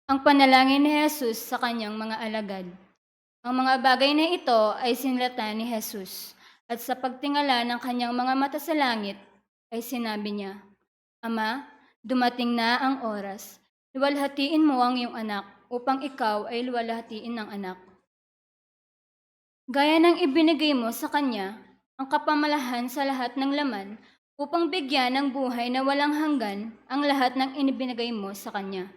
Ang panalangin ni Jesus sa kanyang mga alagad. Ang mga bagay na ito ay sinilatan ni Jesus, at sa pagtingala ng kanyang mga mata sa langit, ay sinabi niya, Ama, dumating na ang oras. Luwalhatiin mo ang iyong anak upang ikaw ay luwalhatiin ng anak. Gaya ng ibinigay mo sa kanya ang kapamalahan sa lahat ng laman upang bigyan ng buhay na walang hanggan ang lahat ng inibinigay mo sa kanya.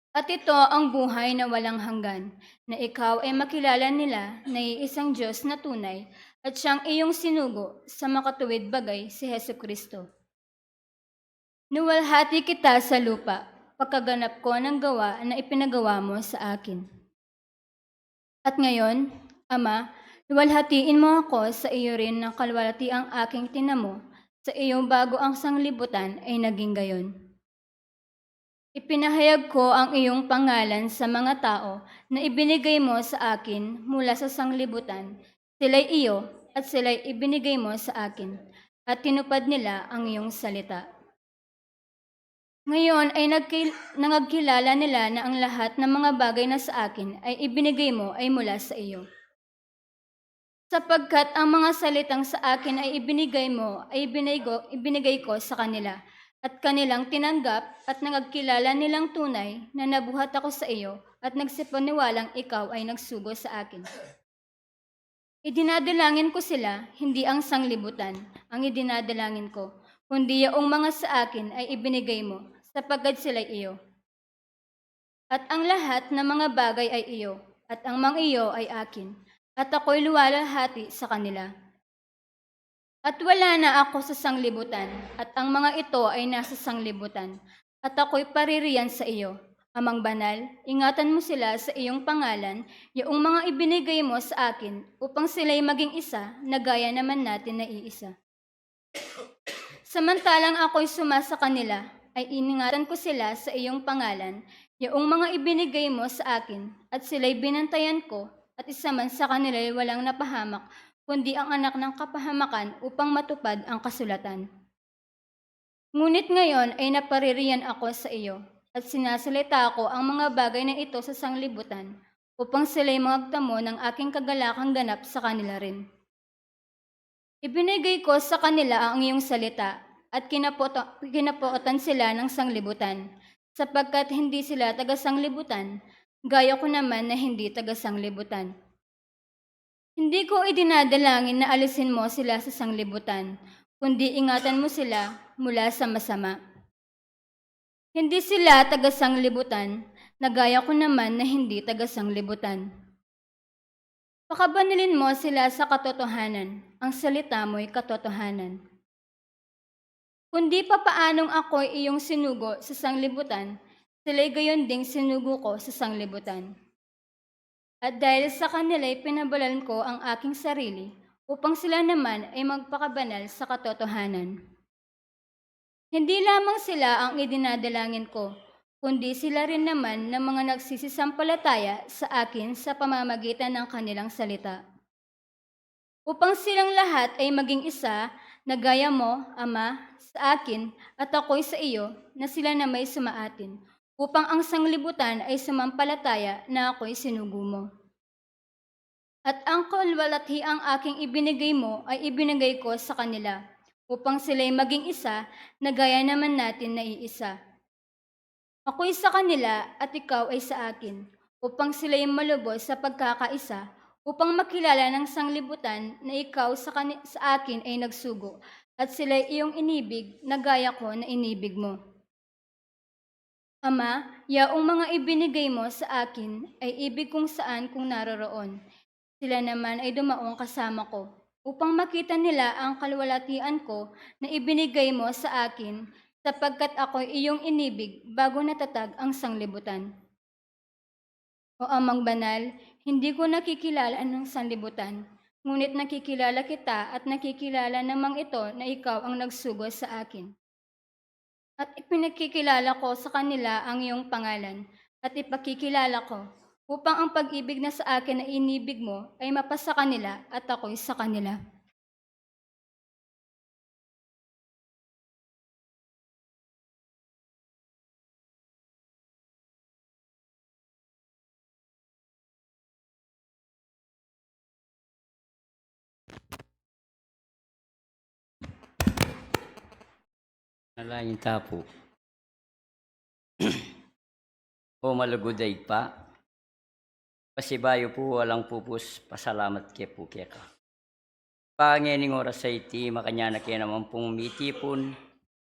At ito ang buhay na walang hanggan, na ikaw ay makilala nila na iisang Diyos na tunay at siyang iyong sinugo sa makatuwid bagay si Hesukristo. Nuwalhati kita sa lupa, pagkaganap ko ng gawa na ipinagawa mo sa akin. At ngayon, Ama, luwalhatiin mo ako sa iyo rin ng kalwalati ang aking tinamo, sa iyong bago ang sanglibutan ay naging gayon. Ipinahayag ko ang iyong pangalan sa mga tao na ibinigay mo sa akin mula sa sanglibutan. Sila'y iyo at sila'y ibinigay mo sa akin, at tinupad nila ang iyong salita. Ngayon ay nagkilala nila na ang lahat ng mga bagay na sa akin ay ibinigay mo ay mula sa iyo. Sapagkat ang mga salitang sa akin ay ibinigay mo ay ibinigay ko sa kanila, at kanilang tinanggap at nagkilala nilang tunay na nabuhat ako sa iyo at nagsipaniwalang ikaw ay nagsugo sa akin. Idinadalangin ko sila, hindi ang sanglibutan ang idinadalangin ko, kundi yaong mga sa akin ay ibinigay mo, sapagkat sila'y iyo. At ang lahat ng mga bagay ay iyo, at ang mga iyo ay akin, at ako'y luwalhati sa kanila. At wala na ako sa sanglibutan, at ang mga ito ay nasa sanglibutan, at ako'y paririyan sa iyo. Amang banal, ingatan mo sila sa iyong pangalan, yung mga ibinigay mo sa akin, upang sila'y maging isa, na gaya naman natin na iisa. Samantalang ako'y sumasa kanila, ay iningatan ko sila sa iyong pangalan, yung mga ibinigay mo sa akin, at sila'y binantayan ko, at isa man sa kanila'y walang napahamak, kundi ang anak ng kapahamakan upang matupad ang kasulatan. Ngunit ngayon ay napaririyan ako sa iyo, at sinasalita ko ang mga bagay na ito sa sanglibutan, upang sila'y magtamo ng aking kagalakang ganap sa kanila rin. Ibinigay ko sa kanila ang iyong salita, at kinapuotan sila ng sanglibutan, sapagkat hindi sila taga-sanglibutan, gaya ko naman na hindi taga-sanglibutan. Hindi ko idinadalangin na alisin mo sila sa sanglibutan, kundi ingatan mo sila mula sa masama. Hindi sila taga-sanglibutan, na gaya ko naman na hindi taga-sanglibutan. Pakabanilin mo sila sa katotohanan, ang salita mo'y katotohanan. Kundi papaanong ako'y iyong sinugo sa sanglibutan, sila'y gayon ding sinugo ko sa sanglibutan. At dahil sa kanila'y pinabalan ko ang aking sarili, upang sila naman ay magpakabanal sa katotohanan. Hindi lamang sila ang idinadalangin ko, kundi sila rin naman ng mga nagsisisampalataya sa akin sa pamamagitan ng kanilang salita. Upang silang lahat ay maging isa, na gaya mo, Ama, sa akin, at ako'y sa iyo, na sila na may sumaatin, upang ang sanglibutan ay sumampalataya na ako'y sinugo mo. At ang kalwalati ang aking ibinigay mo ay ibinigay ko sa kanila, upang sila'y maging isa, na gaya naman natin na iisa. Ako'y sa kanila at ikaw ay sa akin, upang sila'y malubos sa pagkakaisa, upang makilala ng sanglibutan na ikaw sa akin ay nagsugo, at sila'y iyong inibig na gaya ko na inibig mo. Ama, yaong mga ibinigay mo sa akin ay ibig kung saan kung naroroon. Sila naman ay dumaong kasama ko, upang makita nila ang kalwalatian ko na ibinigay mo sa akin, sapagkat ako'y iyong inibig bago natatag ang sanglibutan. O Amang Banal, hindi ko nakikilala ng sanlibutan, ngunit nakikilala kita at nakikilala namang ito na ikaw ang nagsugo sa akin. At ipinakikilala ko sa kanila ang iyong pangalan, at ipakikilala ko, upang ang pag-ibig na sa akin na inibig mo ay mapasa kanila at ako'y sa kanila. Nalaing tapo. O maluguday pa. Pasibayo po walang pupus, pasalamat ke po keka. Pangening oras sa iti, makanya na kaya naman pong mitipon,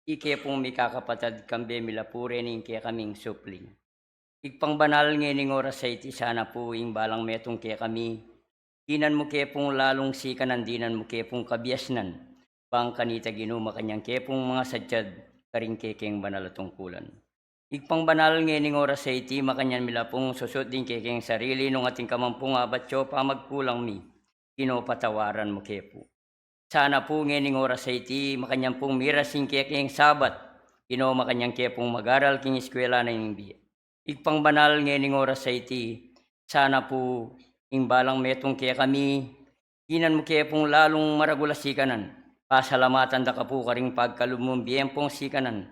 ike pong mikakapatad kambe milapure ning kaya kaming supling. Igpang banal ngening oras sa iti, sana po ing balang metong kaya kami, dinan mo kaya pong lalong sikanan, dinan mo kaya pong kabiasnan, bang kanita ginuma kanyang kaya pong mga sadyad, karing kekeng banal tungkulan. Igpang banal ngening oras sa iti, makanyan mila pong susot din kekeng sarili, nung ating kamampung abatyo pa magkulang mi, kinopatawaran mo kepo. Sana po ngening oras sa iti, makanyang pong mirasing kekeng sabat, makanyang kepong mag-aral king eskwela na hindi. Igpang banal ngening oras sa iti, sana po balang metong kaya kami, kinan mo kepong lalong maragula sikanan, pasalamatan da ka po karing pagkalumumbiyempong sikanan,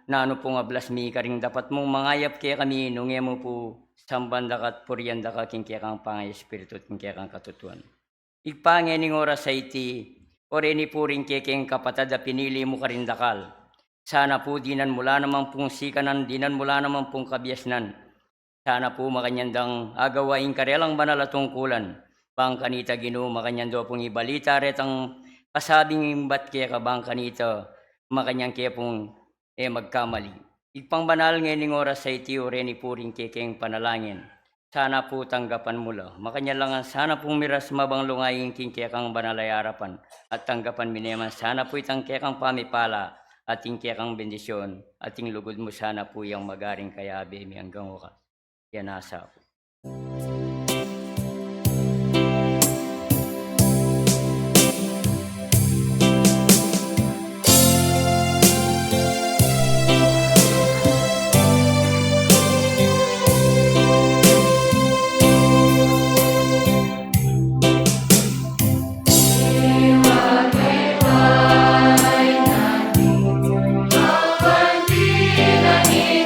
nano pong ablas mi karing dapat mong mangayap kaya kami, nunge mo po sambanda kat puryanda ka king kaya kang pangay espiritu king kaya kang katutuan. Igpangening oras sa iti, oreni po rin kekeng kapatad na pinili mo karindakal. Sana po dinan mula naman pong sikanan, dinan mula naman pong kabiasnan. Sana po makanyandang agawain karelang banal at tungkulan. Bang kanita gino, makanyando pong ibalita retang kasabing imbat kaya ka bang kanita, makanyang kaya pong magkamali. Igpang banal ngening oras sa iti, oreni po rin kekeng panalangin. Sana po tanggapan mula. Makanya lang sana pong miras mabang lungayin king kaya kang banalay harapan. At tanggapan mineman sana po itang kaya kang pamipala. Ating kaya kang bendisyon. Ating lugod mo sana po yung magaring kaya abemi hanggang wakas. Yan nasa po.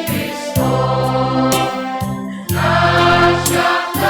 Cristo, nasyak na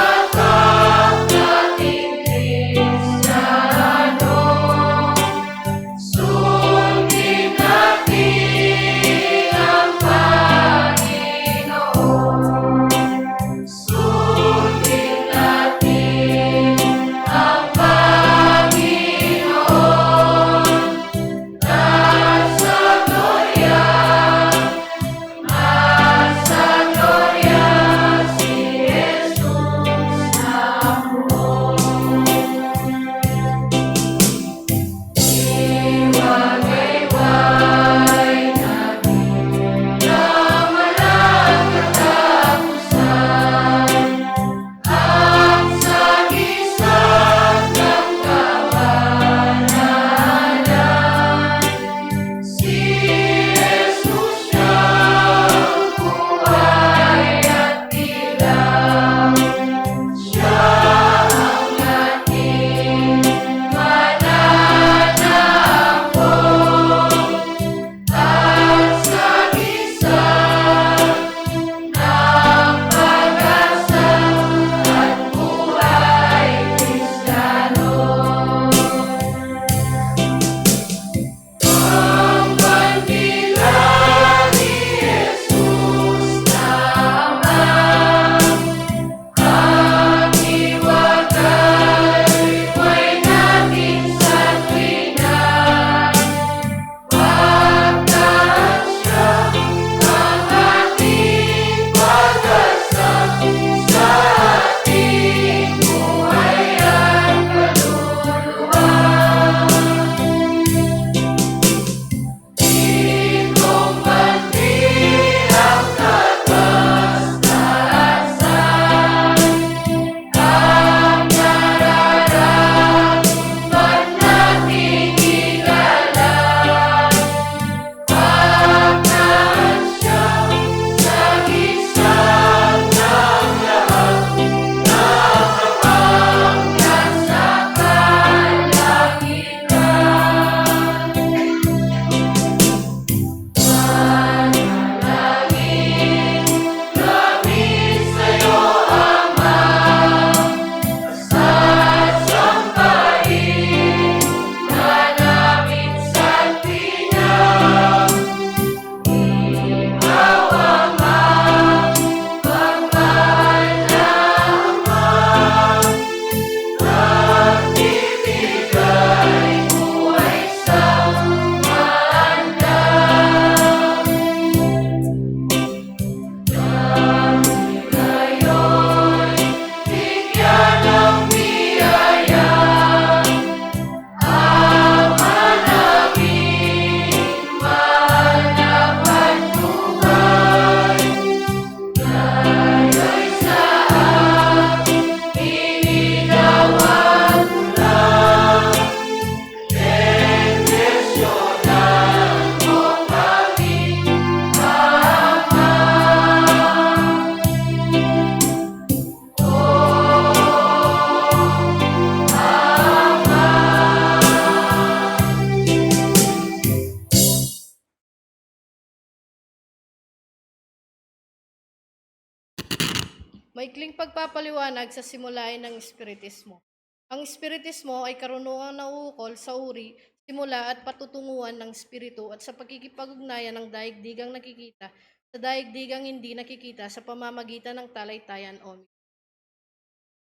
Maikling pagpapaliwanag sa simulain ng Espiritismo. Ang Espiritismo ay karunungang nauukol sa uri, simula at patutunguhan ng Espiritu at sa pagkikipag-ugnayan ng daigdigang nakikita sa daigdigang hindi nakikita sa pamamagitan ng talaytayan o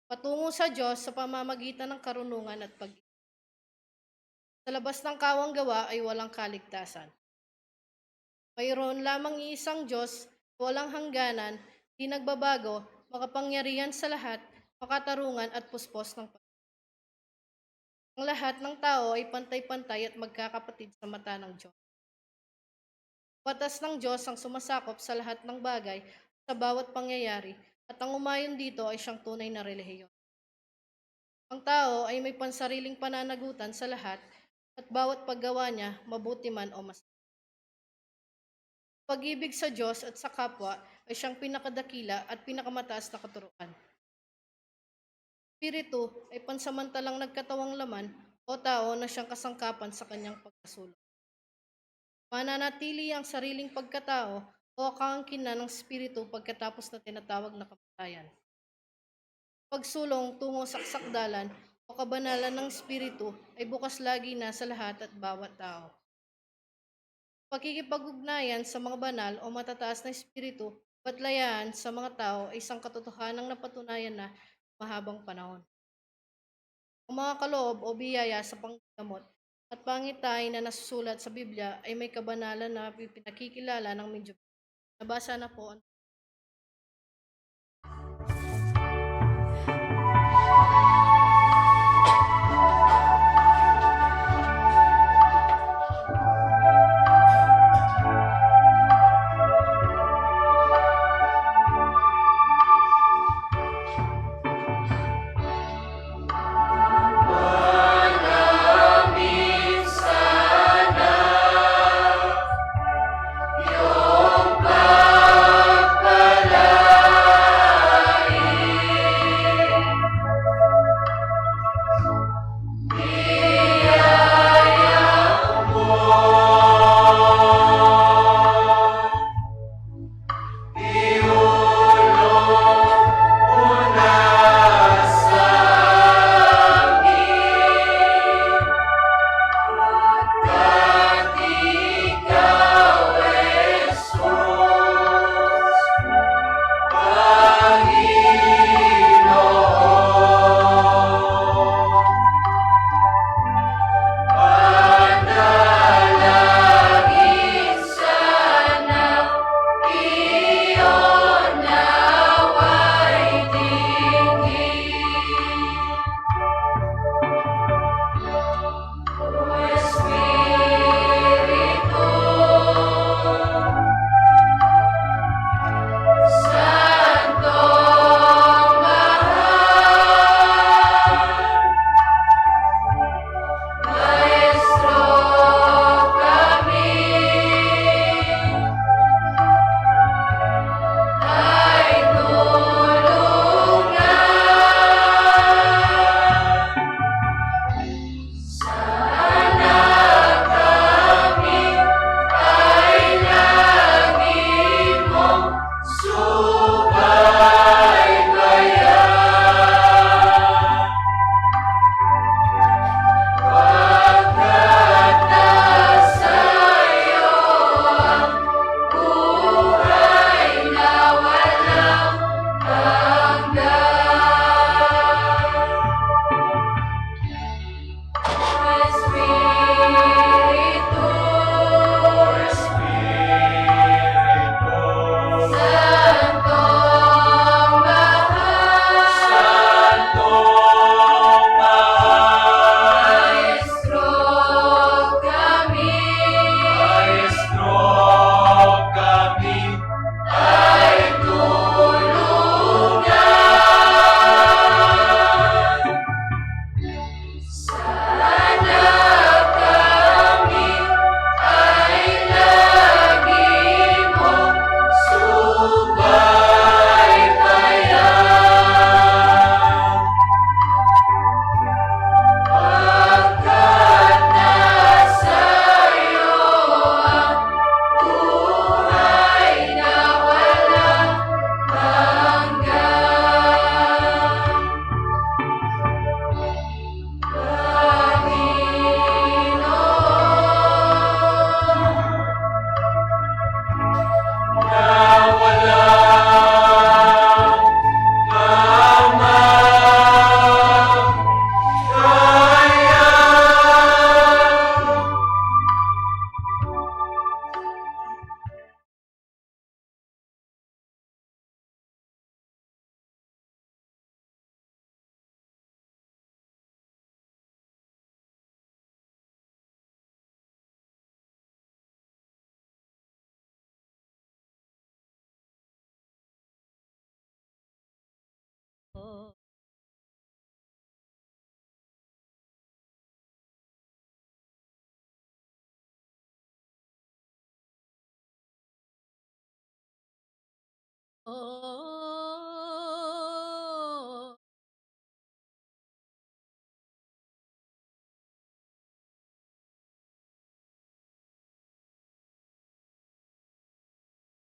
patungo sa Diyos sa pamamagitan ng karunungan at pag sa labas ng kawang gawa ay walang kaligtasan. Mayroon lamang iisang Diyos, walang hangganan, di nagbabago, makapangyarihan sa lahat, makatarungan at puspos ng ang lahat ng tao ay pantay-pantay at magkakapatid sa mata ng Diyos. Batas ng Diyos ang sumasakop sa lahat ng bagay, sa bawat pangyayari, at ang umayon dito ay siyang tunay na relihiyon. Ang tao ay may pansariling pananagutan sa lahat, at bawat paggawa niya, mabuti man o masama. Pag-ibig sa Diyos at sa kapwa ay siyang pinakadakila at pinakamataas na katuruan. Espiritu ay pansamantalang nagkatawang laman o tao na siyang kasangkapan sa kanyang pagkasulong. Mananatili ang sariling pagkatao o kaangkinan ng Espiritu pagkatapos na tinatawag na kamatayan. Pagsulong tungo sa kasakdalan o kabanalan ng Espiritu ay bukas lagi na sa lahat at bawat tao. Pakikipag-ugnayan sa mga banal o matataas na Espiritu, batlayaan sa mga tao ay isang katotohanang napatunayan na mahabang panahon. Ang mga kaloob o biyaya sa panggamot at pangitay na nasusulat sa Biblia ay may kabanalan na pinakikilala ng medyo. Nabasa na po ang Yung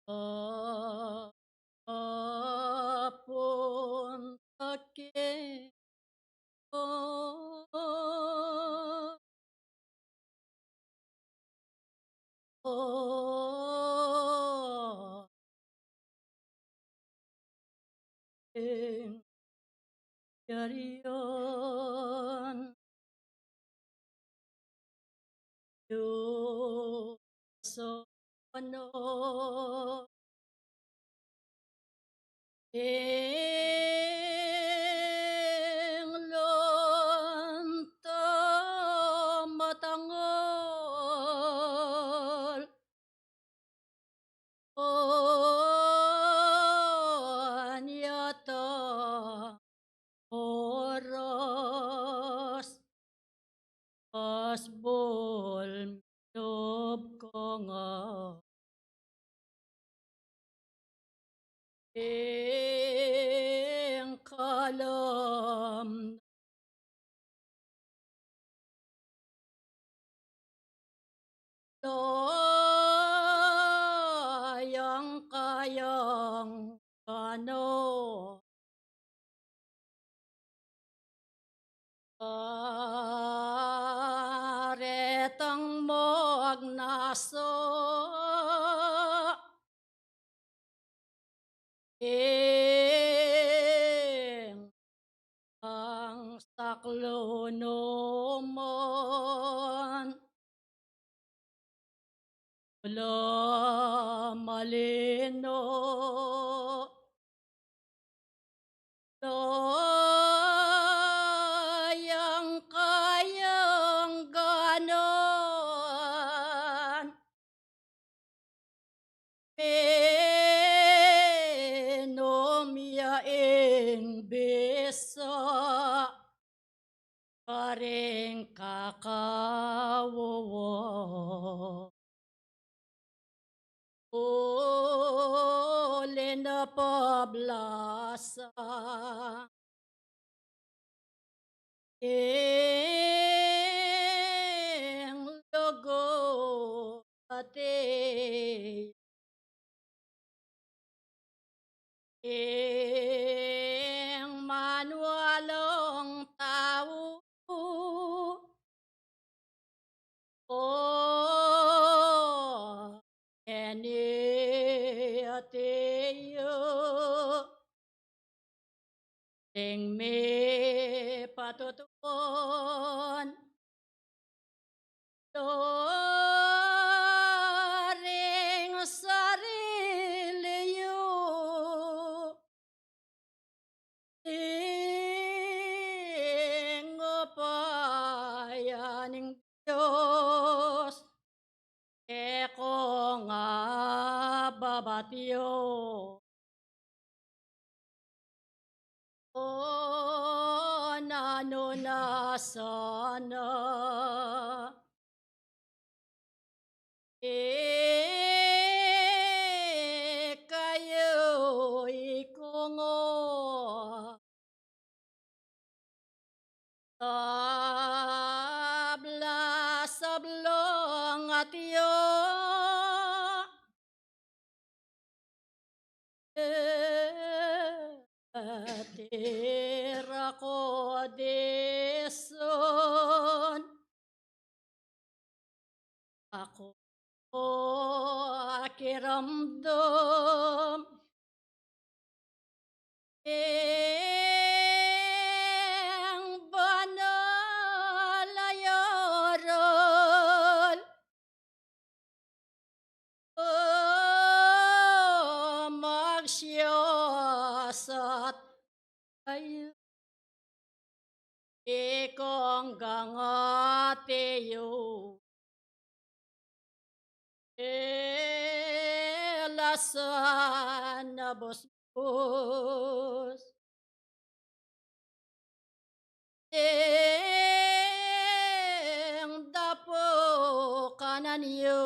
Oh, papunta kay oh, oh, ing yariyon yo so ano ing lonta matangol anyata oras asbol job ko nga ing kalam kayang ano karetang mo agnaso ing ang saklonomon wala malino kayang ganon Penomyaing bisa paring kakawawa uli na pablasa ing logo ate ing manwalong tao oh eni ateyo ing me patutuon loring sariliyo ing payaning Diyos eko nga babatyo o nano na sana kayo ikungo tabla sablong at iyo tira ko deson ako akiramdam ing banalayaran magsiyasat ay ikong gangateyo elasan na bos ing dapo kanan yo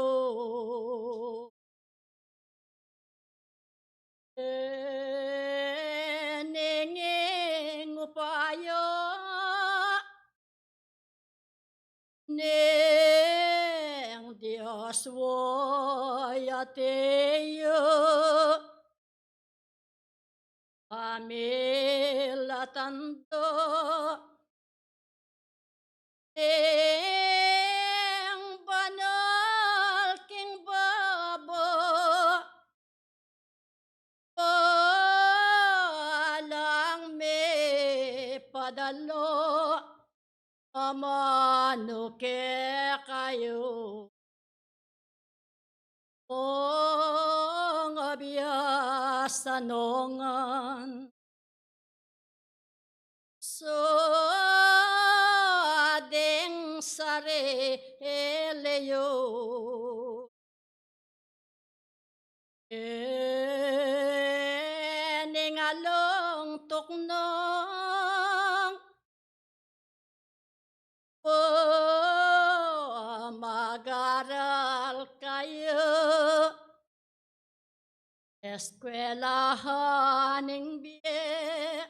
Neng Dios voy a teyo amilatando Neng banal king babo Walang may padalo amano ke kayo Ong abiyasanongan So adeng sare eleyo Ningalong tuknong mag-aral kayo eskwelahan ng biye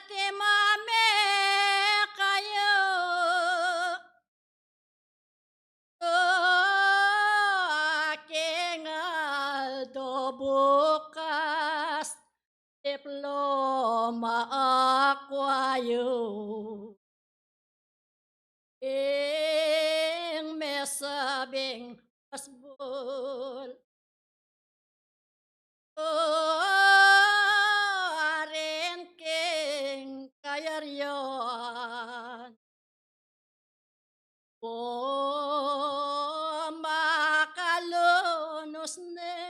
timame kayo aking aldo bukas diploma akwayo ing mesabing asbol arin king kayaryon makalunos ne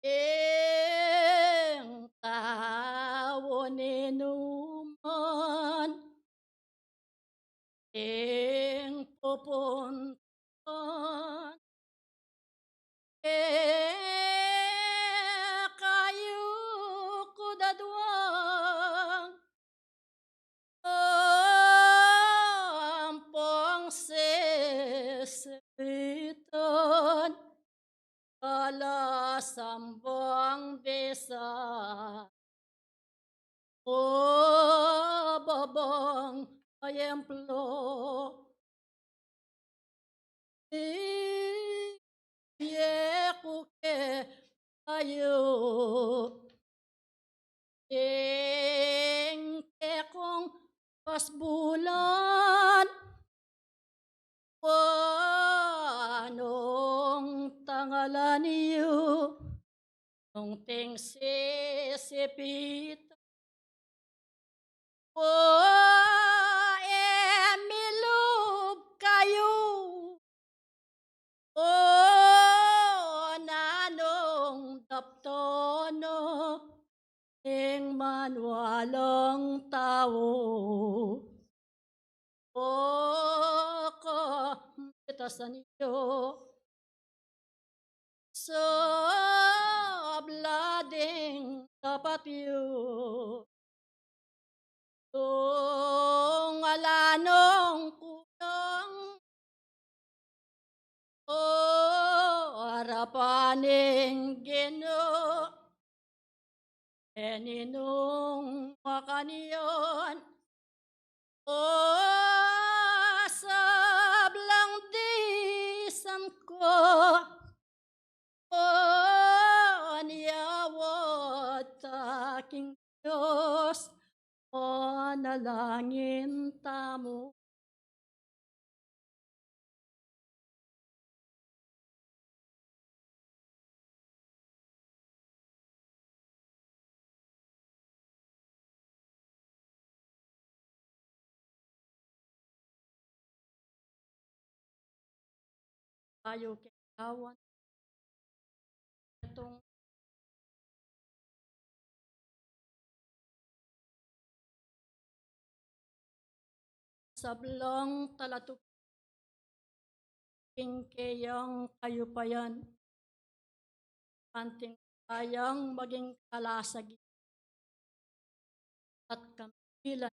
ing tao ninuman ing pupuntan kayo ko dadwang ampong sisitan kala sambang desa o babang ayemplo iye kuke ayo ing tekong pas bulan anong tangalan niyo nung ting sisipit emilog kayo nanong daptono ing manwalang tao kamitasan niyo sa blading tapat yu tung alanong kunang harapaning Gino eninong makaniyon sablang disan ko niyawat aking Diyos panalangin tamo tayo kikawan itong sablang talatuking kayang kayupayan anting kayang maging kalasagi at kamilan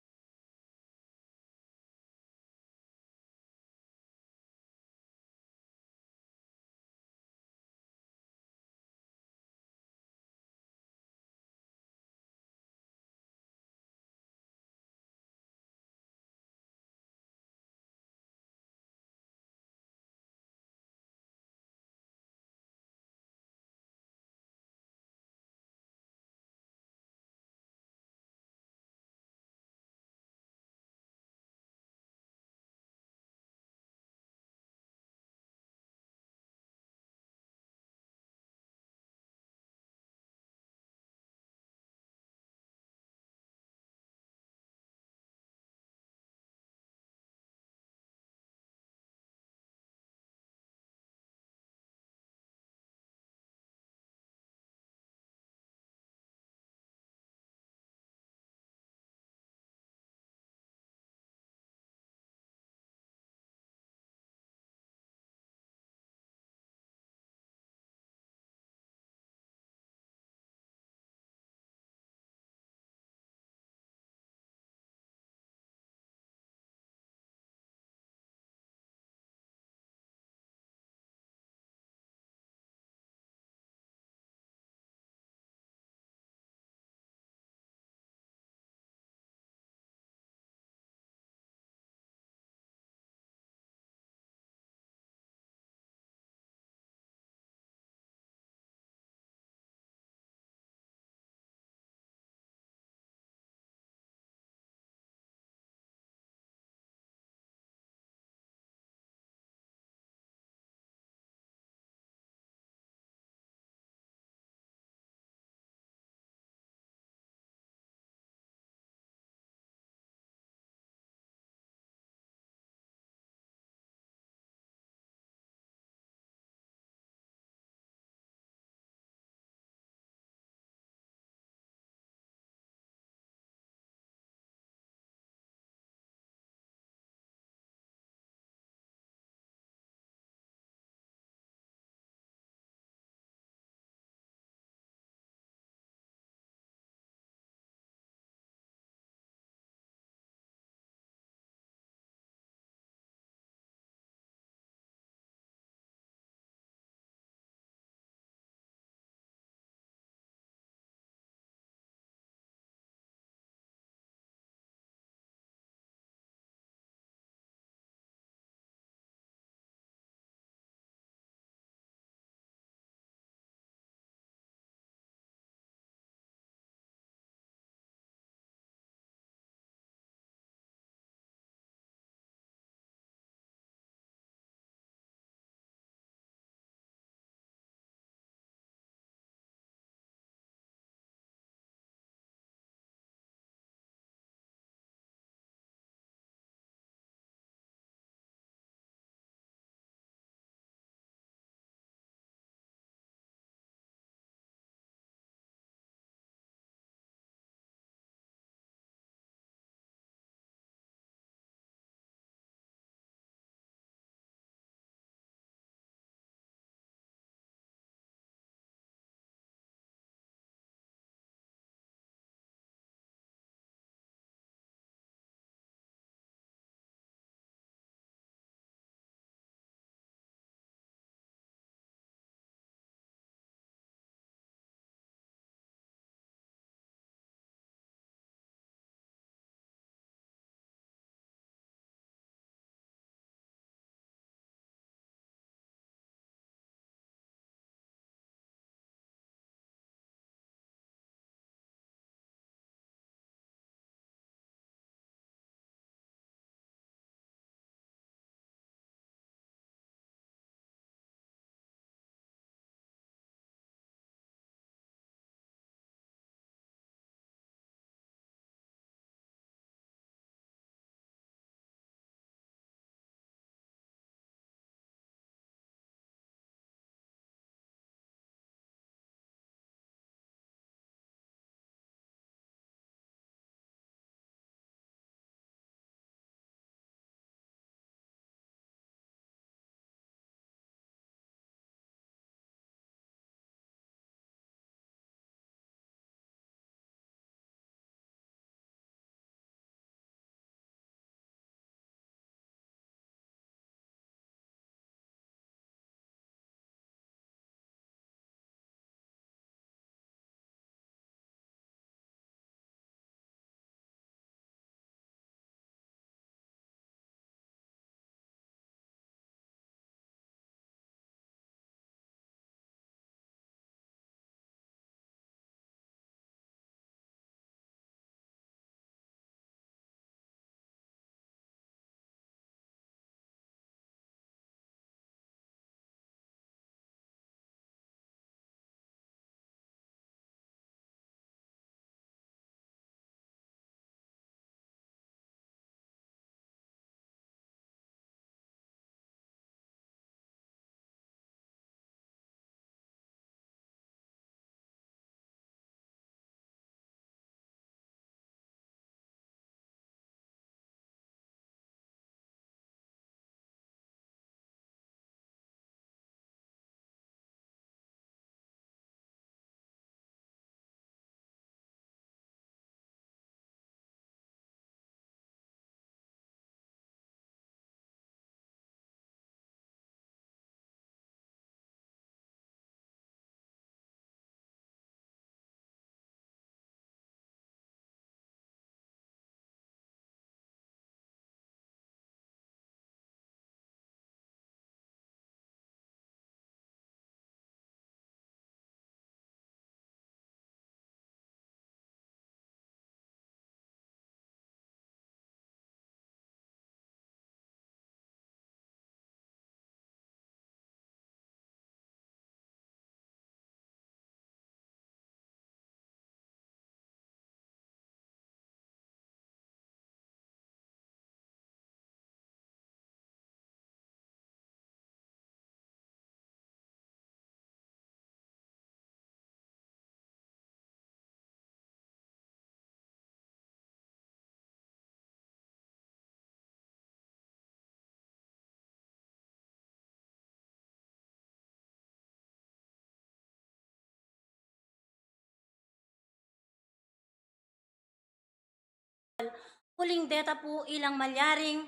Huling deta po ilang malyaring,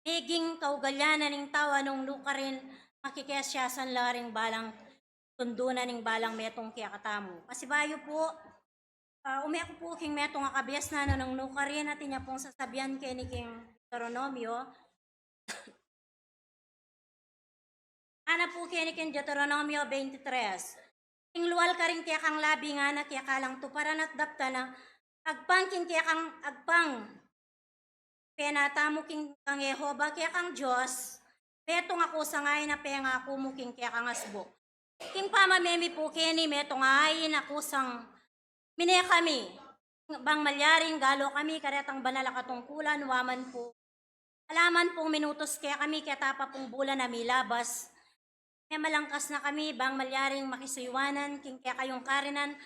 higing kaugalyanan ng tawa nung lukarin, makikesyasan laring balang tundunan ng balang metong kaya katamo. Kasi bayo po, umiako po king metong akabias na no ng lukarin at inya pong sasabihan kay ni king Deuteronomio. Ana po kay ni king Deuteronomio 23. Ing luwal ka rin kaya kang labi nga na kaya kalang tuparan at dapta na agpang king kaya kang agpang penatamo king kang Yehova kaya kang Diyos, metong ako sa ngayon na penga ako mo king kaya kang asbo. King pamamemi po kini metong ayin ako sang mine kami. Bang malyaring galo kami karetang banala katungkulan waman po. Alaman pong minutos kaya kami kaya tapa pong bulan na milabas. May malangkas na kami bang malyaring makisuywanan king kaya kayong karinan.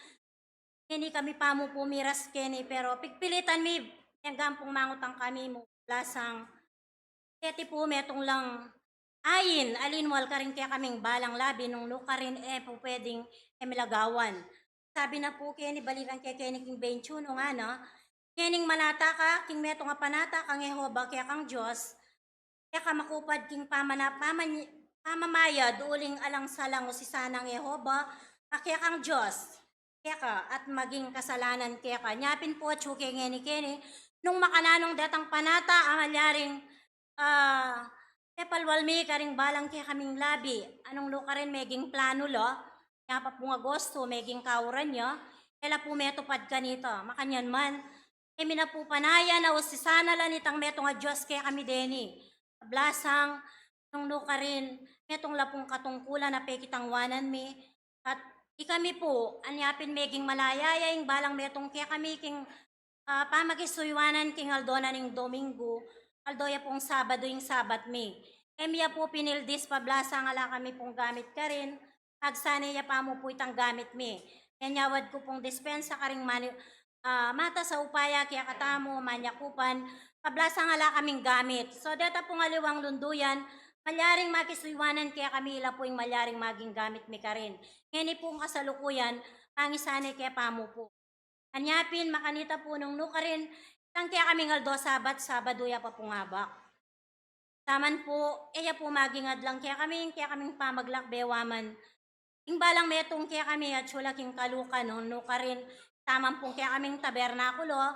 Kini kami pamo pumiras kini pero pigpilitan mi yung gampong mangutang kami mo lasang. Keti po metong lang ayin alinwal ka rin kaya kaming balang labi nung lukarin po pwedeng emilagawan. Sabi na po kini balikan kaya kini king 21 nga no. Kining manata ka king meto nga panata kang Yehova kaya kang Diyos. Kaya ka makupad king pamamaya duling alang salang o si sanang Yehova kaya kang Diyos. Kaya ka at maging kasalanan kaya ka. Nyapin po at syuke ngeni nung makananong datang panata amalyaring tepalwalmi karing balang kaya kaming labi. Anong luka rin meging plano lo. Kaya pa pong Agosto meging kauran nyo. Kaya po metupad ka nito. Makanyan man. Kami na po panaya na usisana lang itang metong nga Diyos kaya kami deni. Blasang nung luka rin metong lapong katungkulan na pekitang wanan mi. At ikami po anyapin meging malayaya yung balang metong kaya kami king pamagisuywanan king aldona ning Domingo. Aldoya pong Sabado yung Sabat mi. Emya po pinildis pablasa nga la kami pong gamit ka rin. Agsanay niya pa mo po itang gamit mi. Yanyawad ko pong dispensa ka rin mata sa upaya kaya katamo, manyakupan. Pablasa nga la kaming gamit. So data pong aliwang lunduyan. Malyaring makisuywanan kaya kami ila po yung malyaring maging gamit mi ka rin. Ngeni pong kasalukuyan, pangisanay kaya pamo po. Anyapin, makanita po nung nuka rin. Tang kaya kaming aldo Sabado ya pa pungabak. Taman po, iya po maging adlang kaya kaming pamaglakbewaman. Ing balang metong kaya kami at syula king kaluka no nuka rin. Taman po kaya kaming tabernakulo.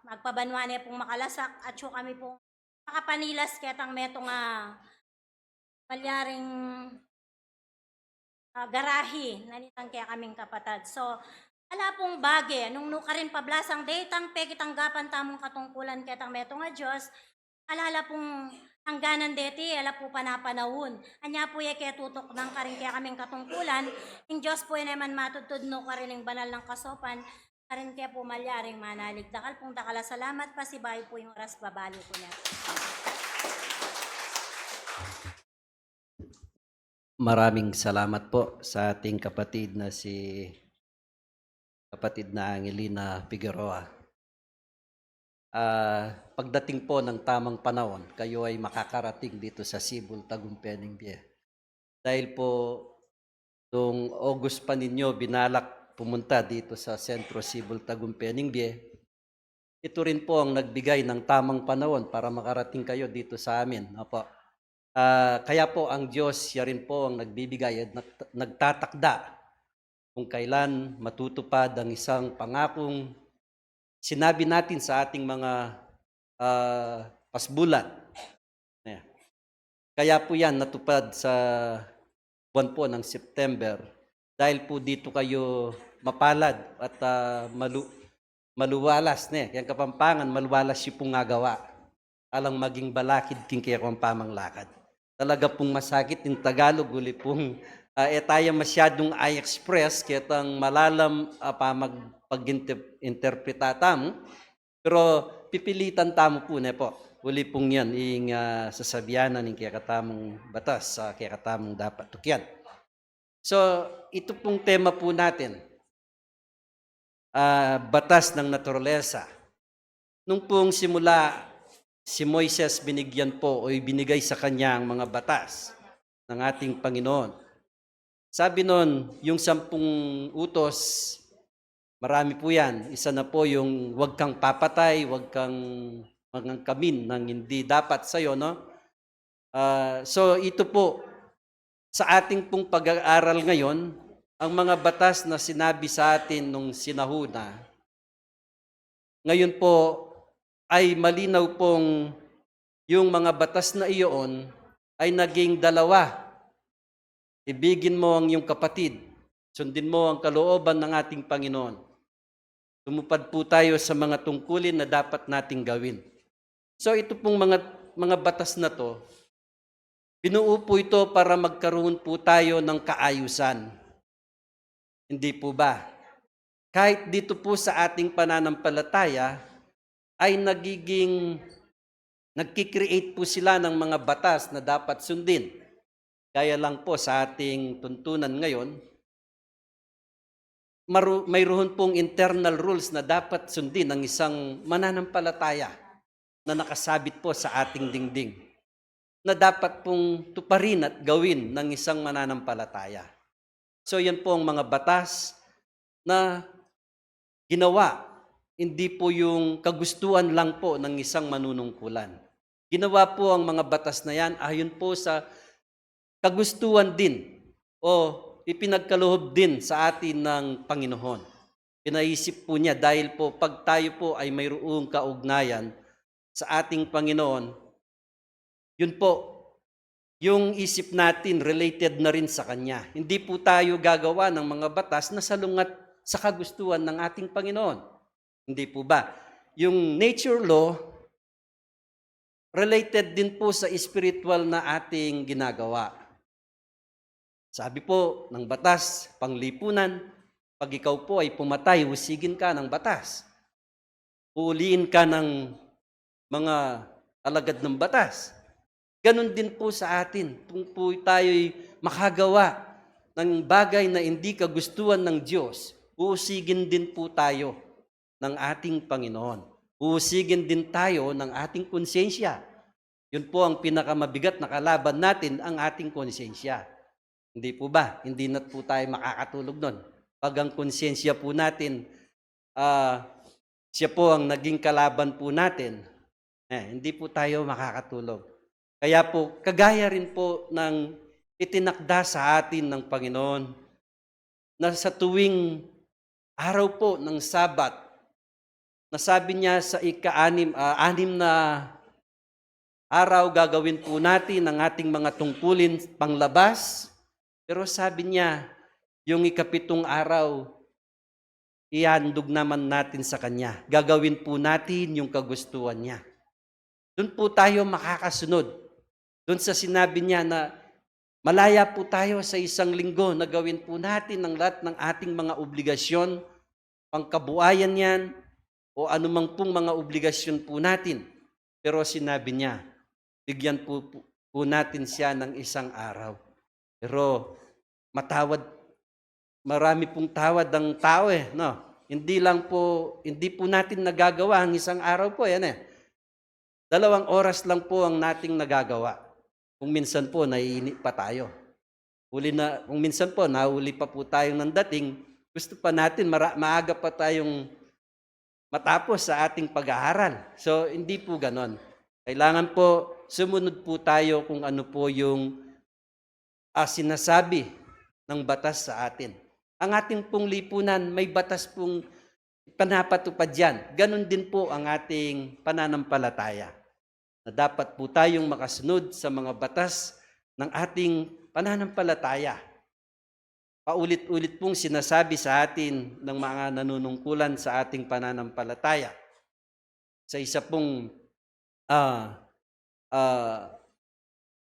Magpabanwa niya pong makalasak at syula kami pong makapanilas kaya tang metong malyaring garahi. Nanitang kaya kaming kapatad. So, ala pong bage, nung nuka rin pablasang datang pekitanggapan tamong katungkulan ketang metong nga Diyos, alala pong hangganan deti, ala po panapanawon. Anya po ye kaya tutok ng karing kaya kaming katungkulan, yung Diyos po yun naman matutod no ka rin yung banal ng kasopan, karin kaya po malyaring manalig. Dakal pong dakala salamat pa si Bayo po yung oras babali ko niya. Maraming salamat po sa ating kapatid na Angelina Figueroa. Pagdating po ng tamang panahon, kayo ay makakarating dito sa Sibul, Tagumpay, Bie. Dahil po, noong August pa ninyo binalak pumunta dito sa Sentro Sibul, Tagumpay, Bie. Ito rin po ang nagbigay ng tamang panahon para makarating kayo dito sa amin. Opo. Kaya po ang Diyos, siya rin po ang nagbibigay at nagtatakda kung kailan matutupad ang isang pangakong sinabi natin sa ating mga pasbulan. Kaya po yan natupad sa buwan po ng September dahil po dito kayo mapalad at maluwalas. Yan Kapampangan, maluwalas yung pong ngagawa. Alang maging balakid king kaya pamang lakad. Talaga pong masakit in Tagalog, uli pong tayo masyadong i-express kitang malalam pag-interpretatam. Pero pipilitan tamo po na po. Uli pong yan, ing sasabihanan ng kaya katamong batas, kaya katamong dapat tukyan. So, ito pong tema po natin. Batas ng naturalesa. Nung pong simula, si Moises binigyan po o binigay sa kanya ang mga batas ng ating Panginoon. Sabi nun, yung 10 utos, Marami po yan. Isa na po yung huwag kang papatay, huwag kang mangangkamin ng hindi dapat sa'yo, no? So ito po, sa ating pong pag-aaral ngayon, ang mga batas na sinabi sa atin nung sinahuna, ngayon po ay malinaw pong yung mga batas na iyon ay naging dalawa. Ibigin mo ang iyong kapatid, sundin mo ang kalooban ng ating Panginoon. Tumupad po tayo sa mga tungkulin na dapat nating gawin. So ito pong mga batas na to, binuo po ito para magkaroon po tayo ng kaayusan. Hindi po ba? Kahit dito po sa ating pananampalataya, ay nagkikreate po sila ng mga batas na dapat sundin. Kaya lang po sa ating tuntunan ngayon, mayroon pong internal rules na dapat sundin ng isang mananampalataya na nakasabit po sa ating dingding, na dapat pong tuparin at gawin ng isang mananampalataya. So yan po ang mga batas na ginawa, hindi po yung kagustuhan lang po ng isang manunungkulan. Ginawa po ang mga batas na yan ayon po sa kagustuhan din o ipinagkaloob din sa atin ng Panginoon. Pinaisip po niya dahil po pag tayo po ay mayroong kaugnayan sa ating Panginoon, yun po, yung isip natin related na rin sa Kanya. Hindi po tayo gagawa ng mga batas na salungat sa kagustuhan ng ating Panginoon. Hindi po ba? Yung nature law, related din po sa spiritual na ating ginagawa. Sabi po ng batas, panglipunan, pag ikaw po ay pumatay, husigin ka ng batas. Uuliin ka ng mga alagad ng batas. Ganon din po sa atin. Kung po tayo'y makagawa ng bagay na hindi kagustuhan ng Diyos, uusigin din po tayo ng ating Panginoon. Uusigin din tayo ng ating konsensya. Yun po ang pinakamabigat na kalaban natin, ang ating konsensya. Hindi po ba? Hindi na po tayo makakatulog nun. Pag ang konsensya po natin, siya po ang naging kalaban po natin, hindi po tayo makakatulog. Kaya po, kagaya rin po ng itinakda sa atin ng Panginoon, na sa tuwing araw po ng Sabat, nasabi niya sa anim na araw gagawin po natin ang ating mga tungkulin panglabas. Pero sabi niya, yung 7 araw, ihandog naman natin sa Kanya. Gagawin po natin yung kagustuhan niya. Doon po tayo makakasunod. Doon sa sinabi niya na malaya po tayo sa 1 linggo na gawin po natin ang lahat ng ating mga obligasyon, pangkabuhayan yan, o anumang pong mga obligasyon po natin. Pero sinabi niya, bigyan po natin siya ng 1 araw. Pero marami pong tawad ang tao no? Hindi po natin nagagawa ang 1 araw po, yan 2 oras lang po ang nating nagagawa. Kung minsan po, naiinip pa tayo. Kung minsan po, nahuli pa po tayong ng dating, gusto pa natin, maaga pa tayong matapos sa ating pag-aaral. So, hindi po ganon. Kailangan po, sumunod po tayo kung ano po yung sinasabi ng batas sa atin. Ang ating pong lipunan, may batas pong panapatupad yan. Ganon din po ang ating pananampalataya. Na dapat po tayong makasunod sa mga batas ng ating pananampalataya. Paulit-ulit pong sinasabi sa atin ng mga nanunungkulan sa ating pananampalataya. Sa isa pong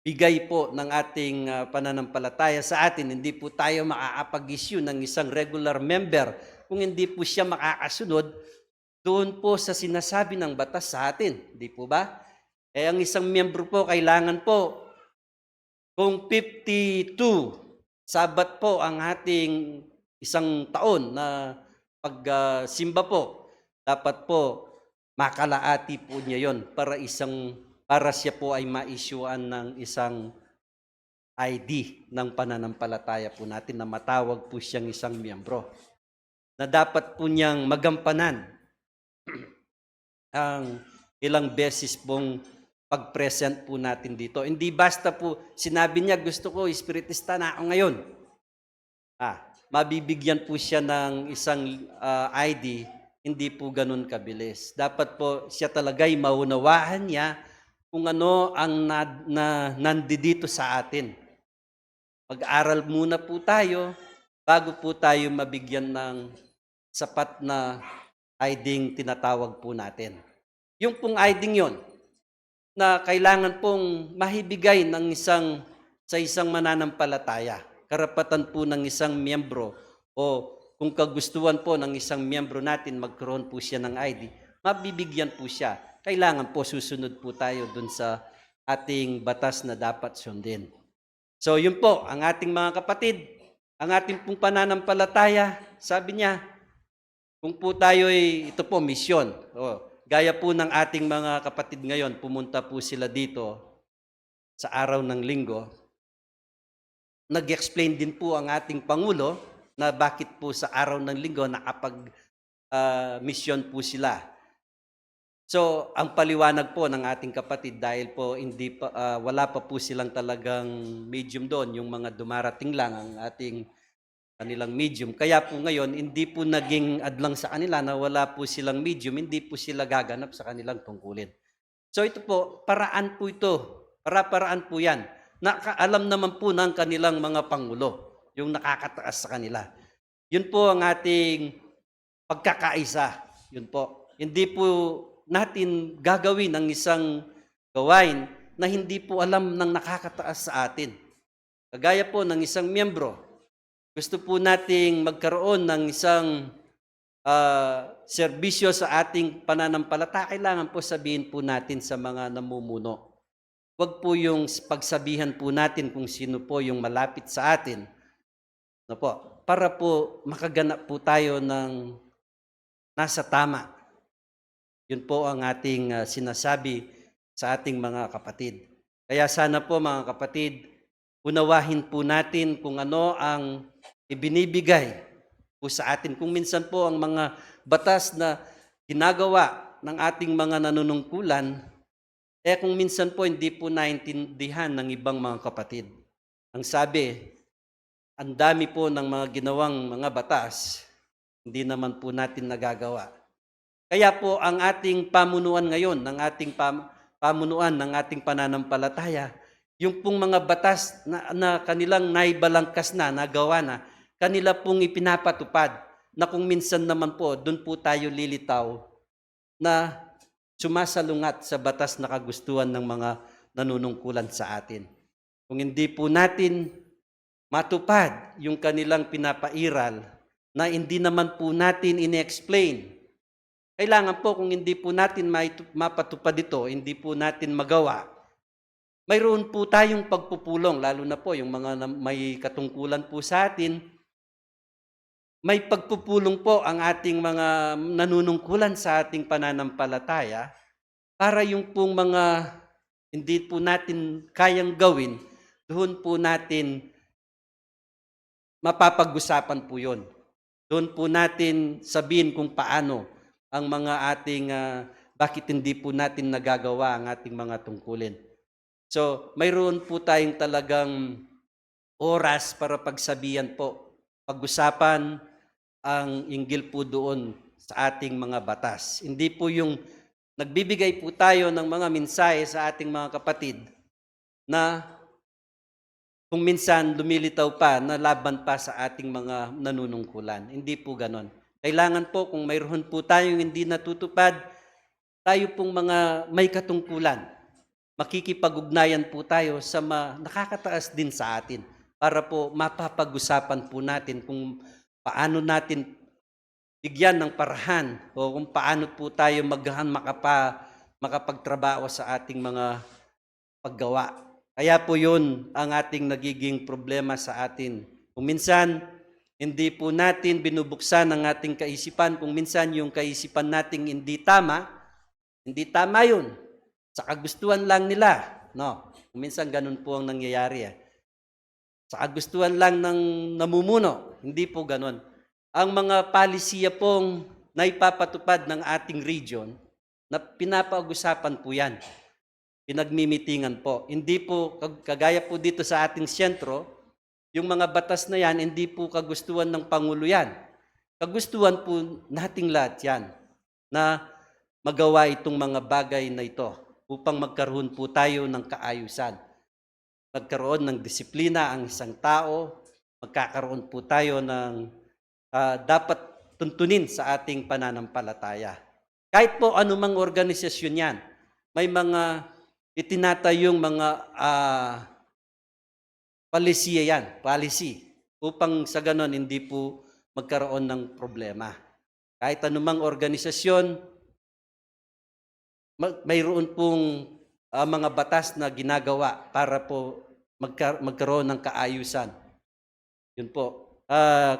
bigay po ng ating pananampalataya sa atin, hindi po tayo makakapag-issue ng isang regular member kung hindi po siya makakasunod doon po sa sinasabi ng batas sa atin. Hindi po ba? Ang isang miyembro po, kailangan po, kung 52 Sabat po ang ating 1 taon na pagsimba po, dapat po makalaati po niya yon para siya po ay ma-issuean ng isang ID ng pananampalataya po natin na matawag po siyang isang miyembro. na dapat po niyang magampanan ang ilang beses pong pag-present po natin dito. Hindi basta po sinabi niya, gusto ko, espiritista na ako ngayon. Mabibigyan po siya ng isang ID, hindi po ganun kabilis. Dapat po siya talaga'y maunawahan niya kung ano ang nandito sa atin. Mag-aral muna po tayo bago po tayo mabigyan ng sapat na ID tinatawag po natin. Yung pong ID yon na kailangan pong mahibigay ng sa isang mananampalataya. Karapatan po ng isang miyembro o kung kagustuhan po ng isang miyembro natin magkaroon po siya ng ID, mabibigyan po siya. Kailangan po susunod po tayo dun sa ating batas na dapat sundin. So yun po, ang ating mga kapatid, ang ating pong pananampalataya, sabi niya, kung po tayo ito po, misyon. Gaya po ng ating mga kapatid ngayon, pumunta po sila dito sa araw ng linggo. Nag-explain din po ang ating Pangulo na bakit po sa araw ng linggo nakapag-mission po sila. So, ang paliwanag po ng ating kapatid dahil po wala pa po silang talagang medium doon, yung mga dumarating lang ang kanilang medium. Kaya po ngayon, hindi po naging adlang sa kanila na wala po silang medium, hindi po sila gaganap sa kanilang tungkulin. So ito po, paraan po ito. Para-paraan po yan. Alam naman po ng kanilang mga pangulo, yung nakakataas sa kanila. Yun po ang ating pagkakaisa. Yun po. Hindi po natin gagawin ang isang gawain na hindi po alam ng nakakataas sa atin. Kagaya po ng isang miyembro, gusto po nating magkaroon ng isang serbisyo sa ating pananampalataya, kailangan po sabihin po natin sa mga namumuno. Huwag po yung pagsabihan po natin kung sino po yung malapit sa atin. No po, para po makaganap po tayo ng nasa tama. Yun po ang ating sinasabi sa ating mga kapatid. Kaya sana po mga kapatid, unawahin po natin kung ano ang ibinibigay po sa atin. Kung minsan po ang mga batas na ginagawa ng ating mga nanunungkulan, kung minsan po hindi po naintindihan ng ibang mga kapatid. Ang sabi, ang dami po ng mga ginawang mga batas, hindi naman po natin nagagawa. Kaya po ang ating pamunuan ngayon, ng ating pamunuan ng ating pananampalataya, yung pong mga batas na kanilang naibalangkas na, nagawa na, kanila pong ipinapatupad na kung minsan naman po, doon po tayo lilitaw na sumasalungat sa batas na kagustuhan ng mga nanunungkulan sa atin. Kung hindi po natin matupad yung kanilang pinapairal na hindi naman po natin ine-explain, kailangan po kung hindi po natin mapatupad ito, hindi po natin magawa, mayroon po tayong pagpupulong, lalo na po yung mga may katungkulan po sa atin, may pagpupulong po ang ating mga nanunungkulan sa ating pananampalataya para yung pong mga hindi po natin kayang gawin, doon po natin mapapag-usapan po yun. Doon po natin sabihin kung paano ang mga ating, bakit hindi po natin nagagawa ang ating mga tungkulin. So, mayroon po tayong talagang oras para pagsabihan po, pag-usapan ang inggil po doon sa ating mga batas. Hindi po yung nagbibigay po tayo ng mga mensahe sa ating mga kapatid na kung minsan lumilitaw pa na laban pa sa ating mga nanunungkulan. Hindi po ganon. Kailangan po kung mayroon po tayong hindi natutupad, tayo pong mga may katungkulan. Makikipag-ugnayan po tayo sa nakakataas din sa atin para po mapapag-usapan po natin kung paano natin bigyan ng parahan o kung paano po tayo makapagtrabaho sa ating mga paggawa. Kaya po yun ang ating nagiging problema sa atin. Kung minsan, hindi po natin binubuksan ang ating kaisipan. Kung minsan yung kaisipan nating hindi tama yun. Sa kagustuhan lang nila. No? Kung minsan ganun po ang nangyayari. Sa kagustuhan lang ng namumuno. Hindi po ganun. ang mga palisiya pong naipapatupad ng ating region na pinapag-usapan po yan. Pinagmimitingan po. Hindi po, kagaya po dito sa ating sentro, yung mga batas na yan, hindi po kagustuhan ng Pangulo yan. Kagustuhan po nating lahat yan na magawa itong mga bagay na ito upang magkaroon po tayo ng kaayusan. Magkaroon ng disiplina ang isang tao, magkakaroon po tayo ng dapat tuntunin sa ating pananampalataya. Kahit po anumang organisasyon yan, may mga itinatayong mga policy, upang sa ganon hindi po magkaroon ng problema. Kahit anumang organisasyon, mayroon pong mga batas na ginagawa para po magkaroon ng kaayusan. Yun po.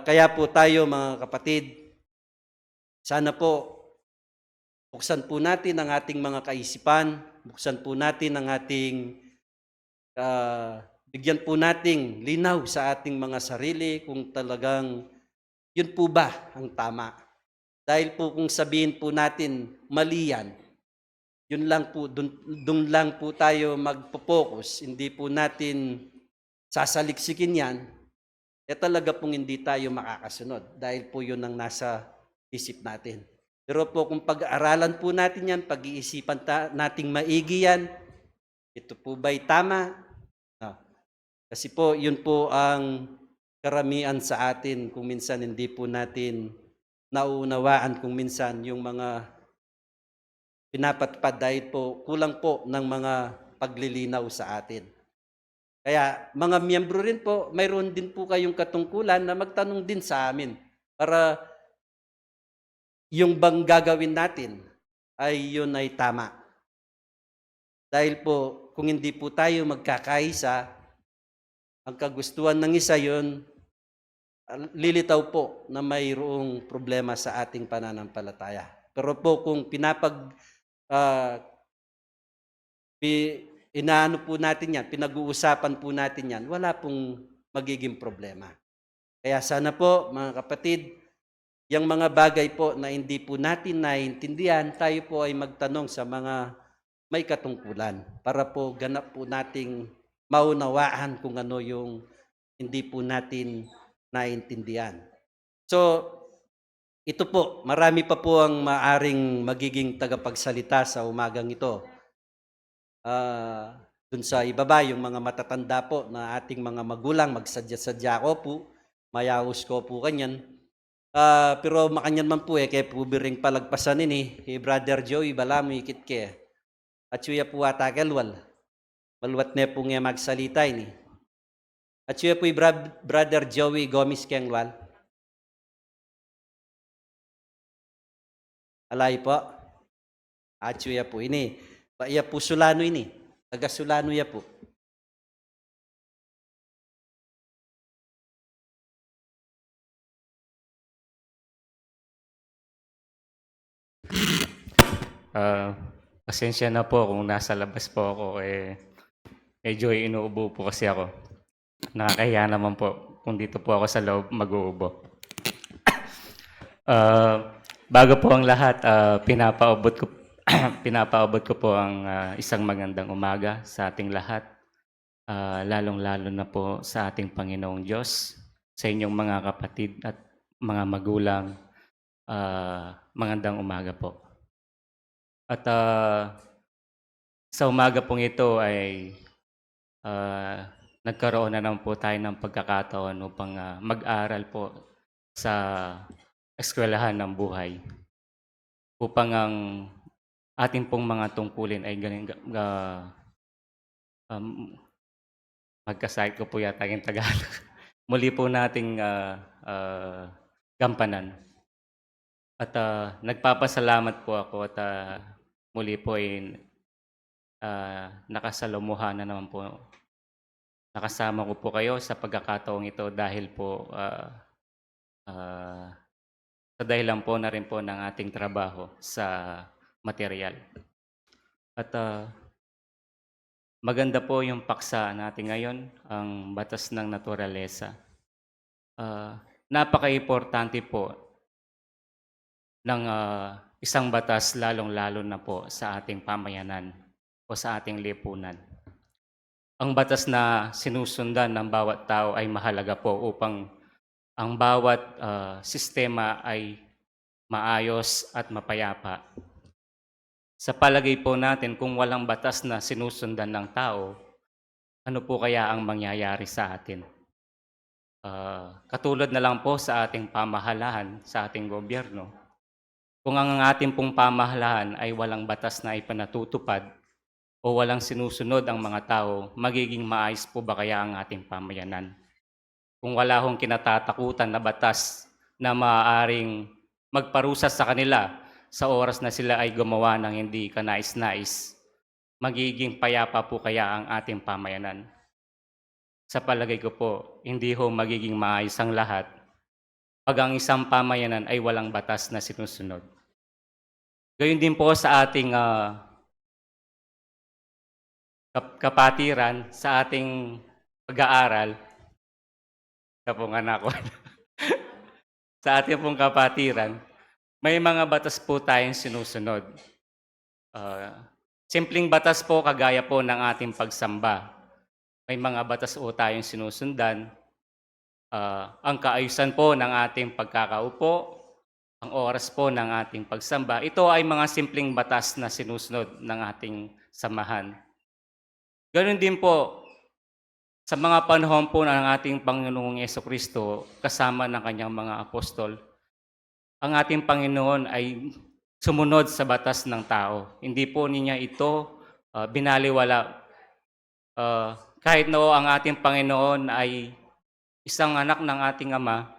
Kaya po tayo mga kapatid, sana po buksan po natin ang ating mga kaisipan, buksan po natin ang ating, bigyan po nating linaw sa ating mga sarili kung talagang yun po ba ang tama. Dahil po kung sabihin po natin mali yan, yun lang po, dun lang po tayo magpo-focus, hindi po natin sasaliksikin yan, talaga pong hindi tayo makakasunod dahil po yun ang nasa isip natin. Pero po kung pag-aaralan po natin yan, pag-iisipan nating maigi yan, ito po ba'y tama? No. Kasi po yun po ang karamihan sa atin kung minsan hindi po natin nauunawaan kung minsan yung mga pinapatupad dahil po kulang po ng mga paglilinaw sa atin. Kaya mga miyembro rin po, mayroon din po kayong katungkulan na magtanong din sa amin para yung bang gagawin natin ay yun ay tama. Dahil po kung hindi po tayo magkakaisa, ang kagustuhan ng isa yun, lilitaw po na mayroong problema sa ating pananampalataya. Pero po kung inaano po natin yan, pinag-uusapan po natin yan, wala pong magiging problema. Kaya sana po, mga kapatid, yung mga bagay po na hindi po natin naiintindihan, tayo po ay magtanong sa mga may katungkulan para po ganap po nating maunawaan kung ano yung hindi po natin naiintindihan. So, ito po, marami pa po ang maaring magiging tagapagsalita sa umagang ito. Dun sa ibaba, yung mga matatanda po na ating mga magulang, magsadya-sadya ko po, mayawos ko po kanyan. Pero makanyan man po kaya po biring palagpasan ini, kay Brother Joey, balamu ikit ke. At suya po atakalwal, malwat na po nga magsalita ini. At suya po Brother Joey Gomez Kenglwal. Alay po. At suya po ini. Iya po Sulano ini. Taga Sulano ya po. Pasensya na po kung nasa labas po ako, medyo inuubo po kasi ako. Nakakahiya naman po kung dito po ako sa loob mag-uubo. Bago po ang lahat, pinapaabot ko po ang isang magandang umaga sa ating lahat, lalong-lalo na po sa ating Panginoong Diyos, sa inyong mga kapatid at mga magulang, magandang umaga po. At sa umaga pong ito ay nagkaroon na naman po tayo ng pagkakataon upang mag-aral po sa eskwelahan ng buhay. Upang ang ating pong mga tungkulin ay magkasahit ko po yata yung Tagalog. Muli po nating gampanan. At nagpapasalamat po ako at muli po ay nakasalamuha na naman po. Nakasama ko po kayo sa pagkakataong ito dahil po sa dahilan po na rin po ng ating trabaho sa material. At maganda po yung paksa natin ngayon, ang batas ng naturalesa. napaka-importante po ng isang batas, lalong-lalo na po sa ating pamayanan o sa ating lipunan. Ang batas na sinusundan ng bawat tao ay mahalaga po upang ang bawat sistema ay maayos at mapayapa. Sa palagay po natin, kung walang batas na sinusundan ng tao, ano po kaya ang mangyayari sa atin? Katulad na lang po sa ating pamahalaan, sa ating gobyerno. Kung ang ating pong pamahalaan ay walang batas na ipanatutupad o walang sinusunod ang mga tao, magiging maayos po ba kaya ang ating pamayanan? Kung wala hong kinatatakutan na batas na maaaring magparusa sa kanila sa oras na sila ay gumawa ng hindi kanais-nais, magiging payapa po kaya ang ating pamayanan? Sa palagay ko po, hindi ho magiging maayos ang lahat pag ang isang pamayanan ay walang batas na sinusunod. Gayun din po sa ating kapatiran, sa ating pag-aaral, sa pong anak ko, sa ating pong kapatiran, may mga batas po tayong sinusunod. Simpleng batas po kagaya po ng ating pagsamba. May mga batas po tayong sinusundan. Ang kaayusan po ng ating pagkakaupo, ang oras po ng ating pagsamba, ito ay mga simpleng batas na sinusunod ng ating samahan. Ganon din po sa mga panahon po ng ating Panginoong Jesucristo kasama ng kanyang mga apostol. Ang ating Panginoon ay sumunod sa batas ng tao. Hindi po niya ito binaliwala. Kahit na ang ating Panginoon ay isang anak ng ating Ama,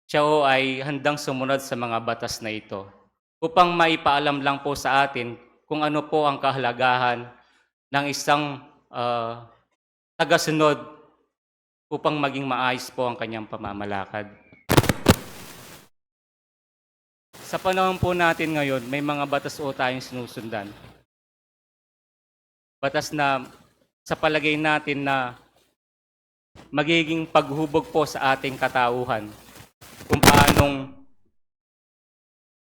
siya ay handang sumunod sa mga batas na ito upang maipaalam lang po sa atin kung ano po ang kahalagahan ng isang tagasunod upang maging maayos po ang kanyang pamamalakad. Sa panahon po natin ngayon, may mga batas po tayong sinusundan. Batas na sa palagay natin na magiging paghubog po sa ating katauhan kung paanong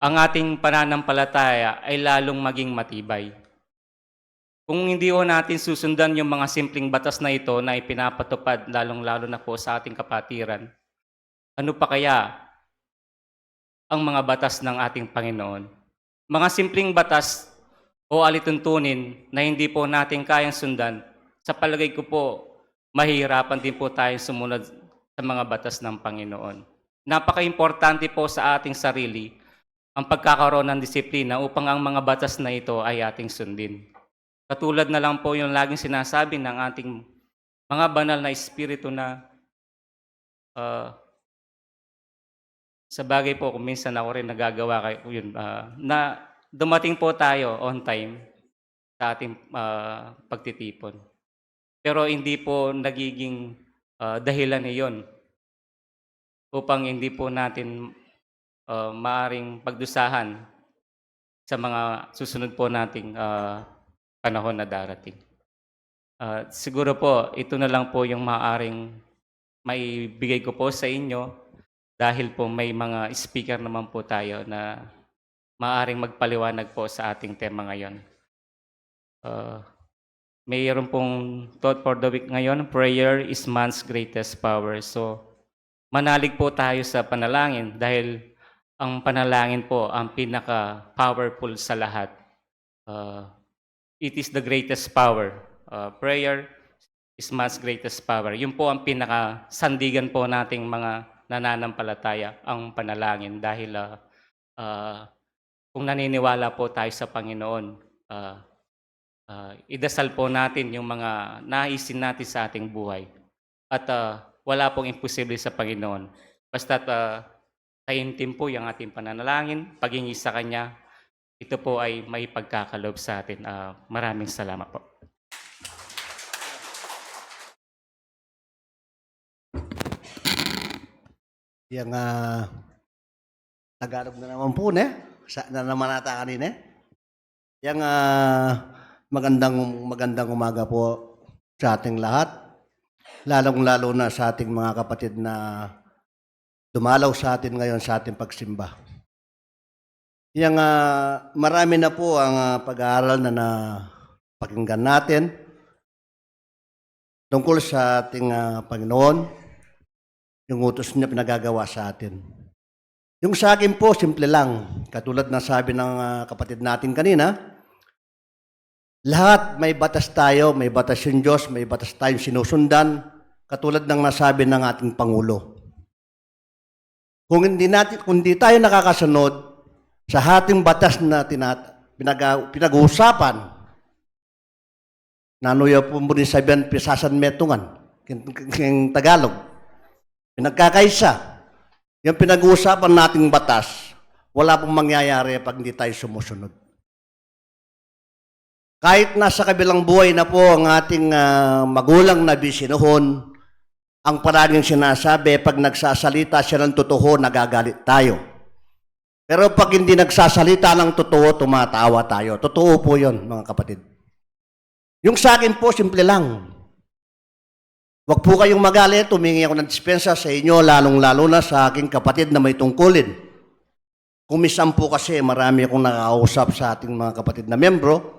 ang ating pananampalataya ay lalong maging matibay. Kung hindi ho natin susundan yung mga simpleng batas na ito na ipinapatupad lalong-lalo na po sa ating kapatiran, ano pa kaya ang mga batas ng ating Panginoon? Mga simpleng batas o alituntunin na hindi po natin kayang sundan, sa palagay ko po, mahihirapan din po tayong sumunod sa mga batas ng Panginoon. Napaka-importante po sa ating sarili ang pagkakaroon ng disiplina upang ang mga batas na ito ay ating sundin. Katulad na lang po yung laging sinasabi ng ating mga banal na espiritu na sa bagay po, kung minsan ako rin nagagawa kayo yun, na dumating po tayo on time sa ating pagtitipon. Pero hindi po nagiging dahilan niyon upang hindi po natin maaring pagdusahan sa mga susunod po nating panahon na darating. Siguro po, ito na lang po yung maaaring maibigay ko po sa inyo dahil po may mga speaker naman po tayo na maaaring magpaliwanag po sa ating tema ngayon. Mayroon pong thought for the week ngayon, prayer is man's greatest power. So, manalig po tayo sa panalangin dahil ang panalangin po ang pinaka-powerful sa lahat. It is the greatest power. Prayer is man's greatest power. Yun po ang pinaka-sandigan po nating mga nananampalataya, ang panalangin. Dahil kung naniniwala po tayo sa Panginoon, idasal po natin yung mga naisin natin sa ating buhay. At wala pong imposible sa Panginoon. Basta't taimtim po yung ating pananalangin, paghingi sa Kanya, ito po ay may pagkakalob sa atin. Maraming salamat po. Yang Tagalog na naman po, ne? Na naman nata kanina. Yang magandang umaga po sa ating lahat. Lalong-lalo na sa ating mga kapatid na dumalaw sa atin ngayon sa ating pagsimba. Marami na po ang pag-aaral na pakinggan natin tungkol sa ating Panginoon, yung utos niya pinagagawa sa atin. Yung sa akin po, simple lang. Katulad ng sabi ng kapatid natin kanina, lahat may batas tayo, may batas yung Diyos, may batas tayong sinusundan, katulad ng nasabi ng ating Pangulo. Kung hindi tayo nakakasunod sa ating batas na pinag-uusapan, nanuya po mo rin sabihan, pisasan metungan, king Tagalog, pinagkakaisa, yung pinag-uusapan nating batas, wala pong mangyayari pag hindi tayo sumusunod. Kahit nasa kabilang buhay na po ang ating magulang na busy noon, ang palaging sinasabi, pag nagsasalita siya ng totoo, nagagalit tayo. Pero pag hindi nagsasalita ng totoo, tumatawa tayo. Totoo po yun, mga kapatid. Yung sa akin po, simple lang. Huwag po kayong magalit, tumingi ako ng dispensa sa inyo, lalong-lalo na sa aking kapatid na may tungkulin. Kumisan po kasi marami akong nakakausap sa ating mga kapatid na membro.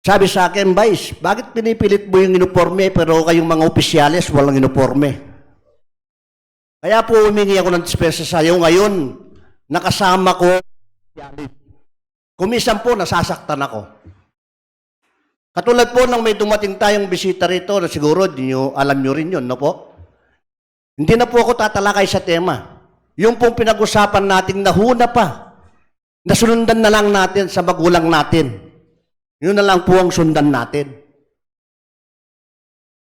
Sabi sa akin, Vice, bakit pinipilit mo yung uniforme pero kayong mga opisyalis walang uniforme? Kaya po humingi ako ng dispensa sa iyo ngayon, nakasama ko, kumisan po nasasaktan ako. Katulad po nang may dumating tayong bisita rito na siguro alam nyo rin yun, no po? Hindi na po ako tatalakay sa tema. Yung pong pinag-usapan natin nahuna pa, nasundan na lang natin sa magulang natin. Yun na lang po ang sundan natin.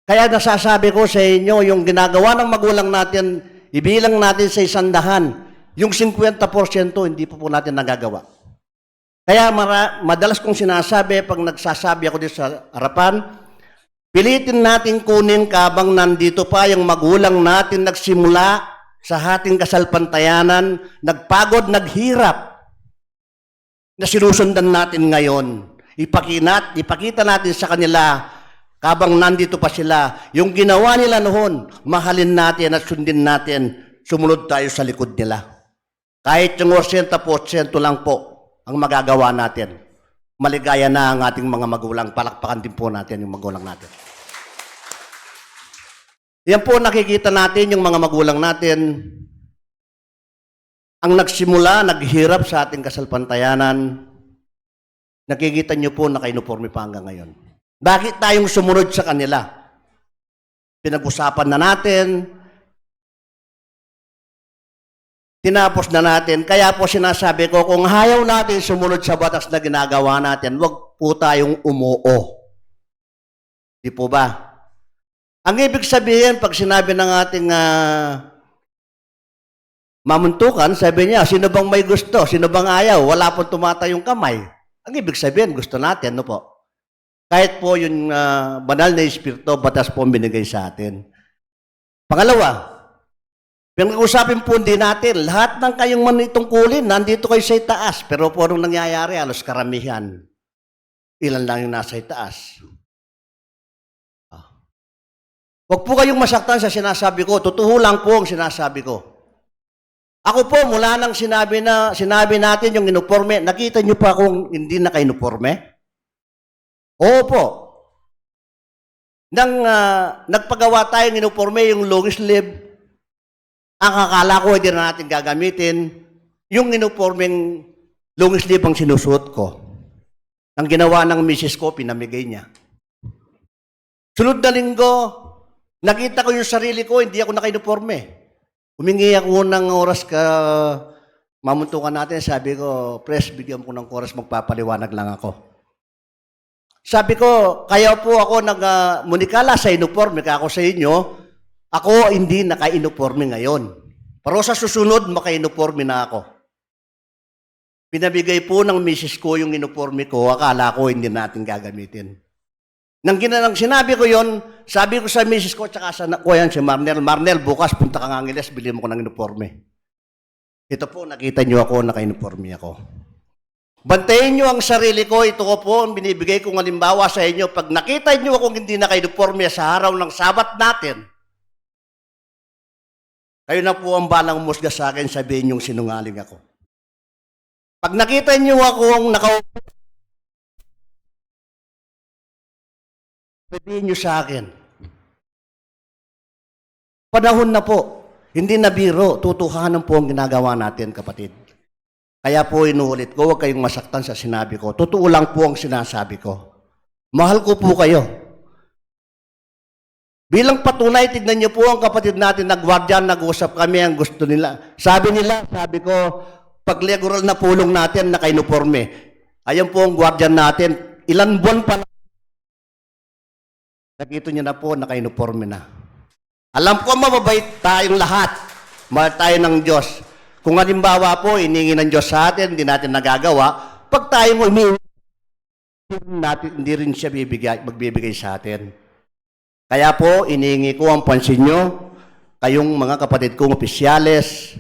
Kaya nasasabi ko sa inyo, yung ginagawa ng magulang natin, ibilang natin sa 100, yung 50% hindi po natin nagagawa. Kaya madalas kong sinasabi, pag nagsasabi ako dito sa harapan, pilitin natin kunin kabang nandito pa yung magulang natin nagsimula sa ating kasalpantayanan, nagpagod, naghirap, na sinusundan natin ngayon. Ipakita natin sa kanila, kabang nandito pa sila, yung ginawa nila noon, mahalin natin at sundin natin, sumunod tayo sa likod nila. Kahit yung 80% lang po ang magagawa natin. Maligaya na ang ating mga magulang. Palakpakan din po natin yung magulang natin. Yan po nakikita natin yung mga magulang natin, ang nagsimula, naghirap sa ating kasalpantayanan. Nakikita niyo po naka-uniforme pa hanggang ngayon. Bakit tayong sumunod sa kanila? Pinag-usapan na natin, tinapos na natin. Kaya po sinasabi ko, kung ayaw natin sumunod sa batas na ginagawa natin, huwag po tayong umuo. Di po ba? Ang ibig sabihin, pag sinabi ng ating mamuntukan, sabi niya, sino bang may gusto? Sino bang ayaw? Wala pong tumatayong kamay. Ang ibig sabihin, gusto natin, no po? Kahit po yung banal na espiritu, batas po binigay sa atin. Pangalawa, pinag-usapin po din natin, lahat ng kayong manitungkulin, nandito kayo sa itaas, pero po anong nangyayari, halos karamihan. Ilan lang yung nasa itaas. Huwag po kayong masaktan sa sinasabi ko, totoo lang po ang sinasabi ko. Ako po, mula nang sinabi natin yung uniforme, nakita niyo pa kung hindi naka-uniforme? Oo po. Nang nagpagawa tayo ng uniforme, yung long sleeve, ang akala ko hindi na natin gagamitin, yung uniformeng long sleeve ang sinusuot ko. Ang ginawa ng misis ko, pinamigay niya. Sunod na linggo, nakita ko yung sarili ko, hindi ako naka-uniforme. Humingi ako ng oras mamuntukan natin. Sabi ko, Pres, bigyan ko ng oras, magpapaliwanag lang ako. Sabi ko, kaya po ako munikala sa uniforme, ako sa inyo, ako hindi naka-uniforme ngayon. Pero sa susunod, maka-uniforme na ako. Pinabigay po ng misis ko yung uniforme ko, akala ko hindi natin gagamitin. Nang sinabi ko yon, sabi ko sa misis ko, tsaka sa anak ko yan, si Marnel, bukas punta ka ng Angeles, bilhin mo ko ng uniforme. Ito po, nakita nyo ako, naka-uniforme ako. Bantayin nyo ang sarili ko, ito ko po, ang binibigay kong halimbawa sa inyo. Pag nakita nyo akong hindi naka-uniforme sa araw ng Sabat natin, Kayo na po ang balang umusga sa akin, sabihin yung sinungaling ako. Pag nakita niyo akong sabihin niyo sa akin, panahon na po, hindi na biro, tutuhanan po ang ginagawa natin, kapatid. Kaya po inuulit ko, huwag kayong masaktan sa sinabi ko. Totoo lang po ang sinasabi ko. Mahal ko po kayo. Bilang patunay, tignan niyo po ang kapatid natin na gwardiyan, nag-usap kami ang gusto nila. Sabi ko, pag legal na pulong natin, naka-uniforme. Ayan po ang gwardiyan natin. Ilan buwan pa na. Nakita niyo na po, naka-uniforme na. Alam ko, mababait tayong lahat. Mahal tayo ng Diyos. Kung halimbawa po, iningi ng Diyos sa atin, hindi natin nagagawa, pag tayo mo hindi rin siya magbibigay sa atin. Kaya po, iningi ko ang pansin nyo, kayong mga kapatid kong opisyales,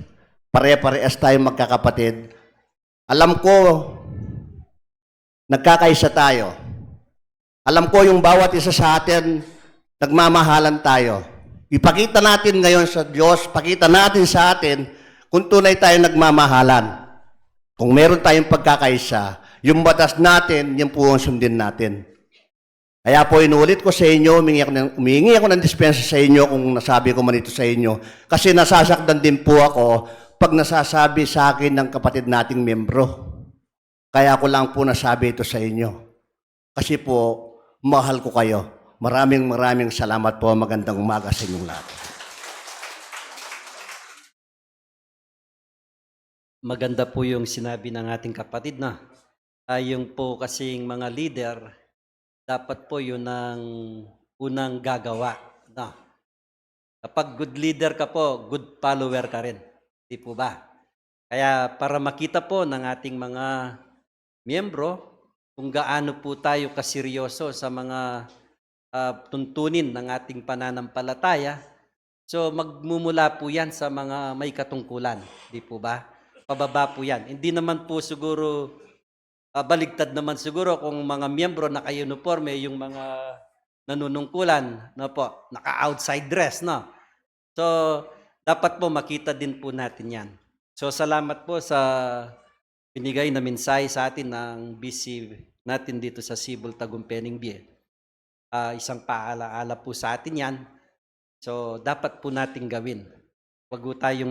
pare-parehas tayong magkakapatid. Alam ko, nagkakaisa tayo. Alam ko yung bawat isa sa atin, nagmamahalan tayo. Ipakita natin ngayon sa Diyos, pakita natin sa atin kung tunay tayo nagmamahalan. Kung meron tayong pagkakaisa, yung batas natin, yan po ang sundin natin. Kaya po inulit ko sa inyo, humingi ako ng dispensa sa inyo kung nasabi ko man ito sa inyo. Kasi nasasaktan din po ako pag nasasabi sa akin ng kapatid nating membro. Kaya ko lang po nasabi ito sa inyo. Kasi po, mahal ko kayo. Maraming salamat po. Magandang umaga sa inyong lahat. Maganda po yung sinabi ng ating kapatid na yung po kasing mga leader, dapat po yun ang unang gagawa. No? Kapag good leader ka po, good follower ka rin. Di po ba? Kaya para makita po ng ating mga miyembro kung gaano po tayo kaseryoso sa mga tuntunin ng ating pananampalataya, so magmumula po yan sa mga may katungkulan. Di po ba? Pababa po yan. Hindi naman po siguro baligtad naman siguro kung mga miyembro naka-uniforme, yung mga nanunungkulan, no po, naka-outside dress, no? So, dapat po makita din po natin yan. So, salamat po sa binigay na mensahe sa atin ng BC natin dito sa Cebu, Tagumpay, Bie. Isang paalaala po sa atin yan. So, dapat po natin gawin. Huwag po tayong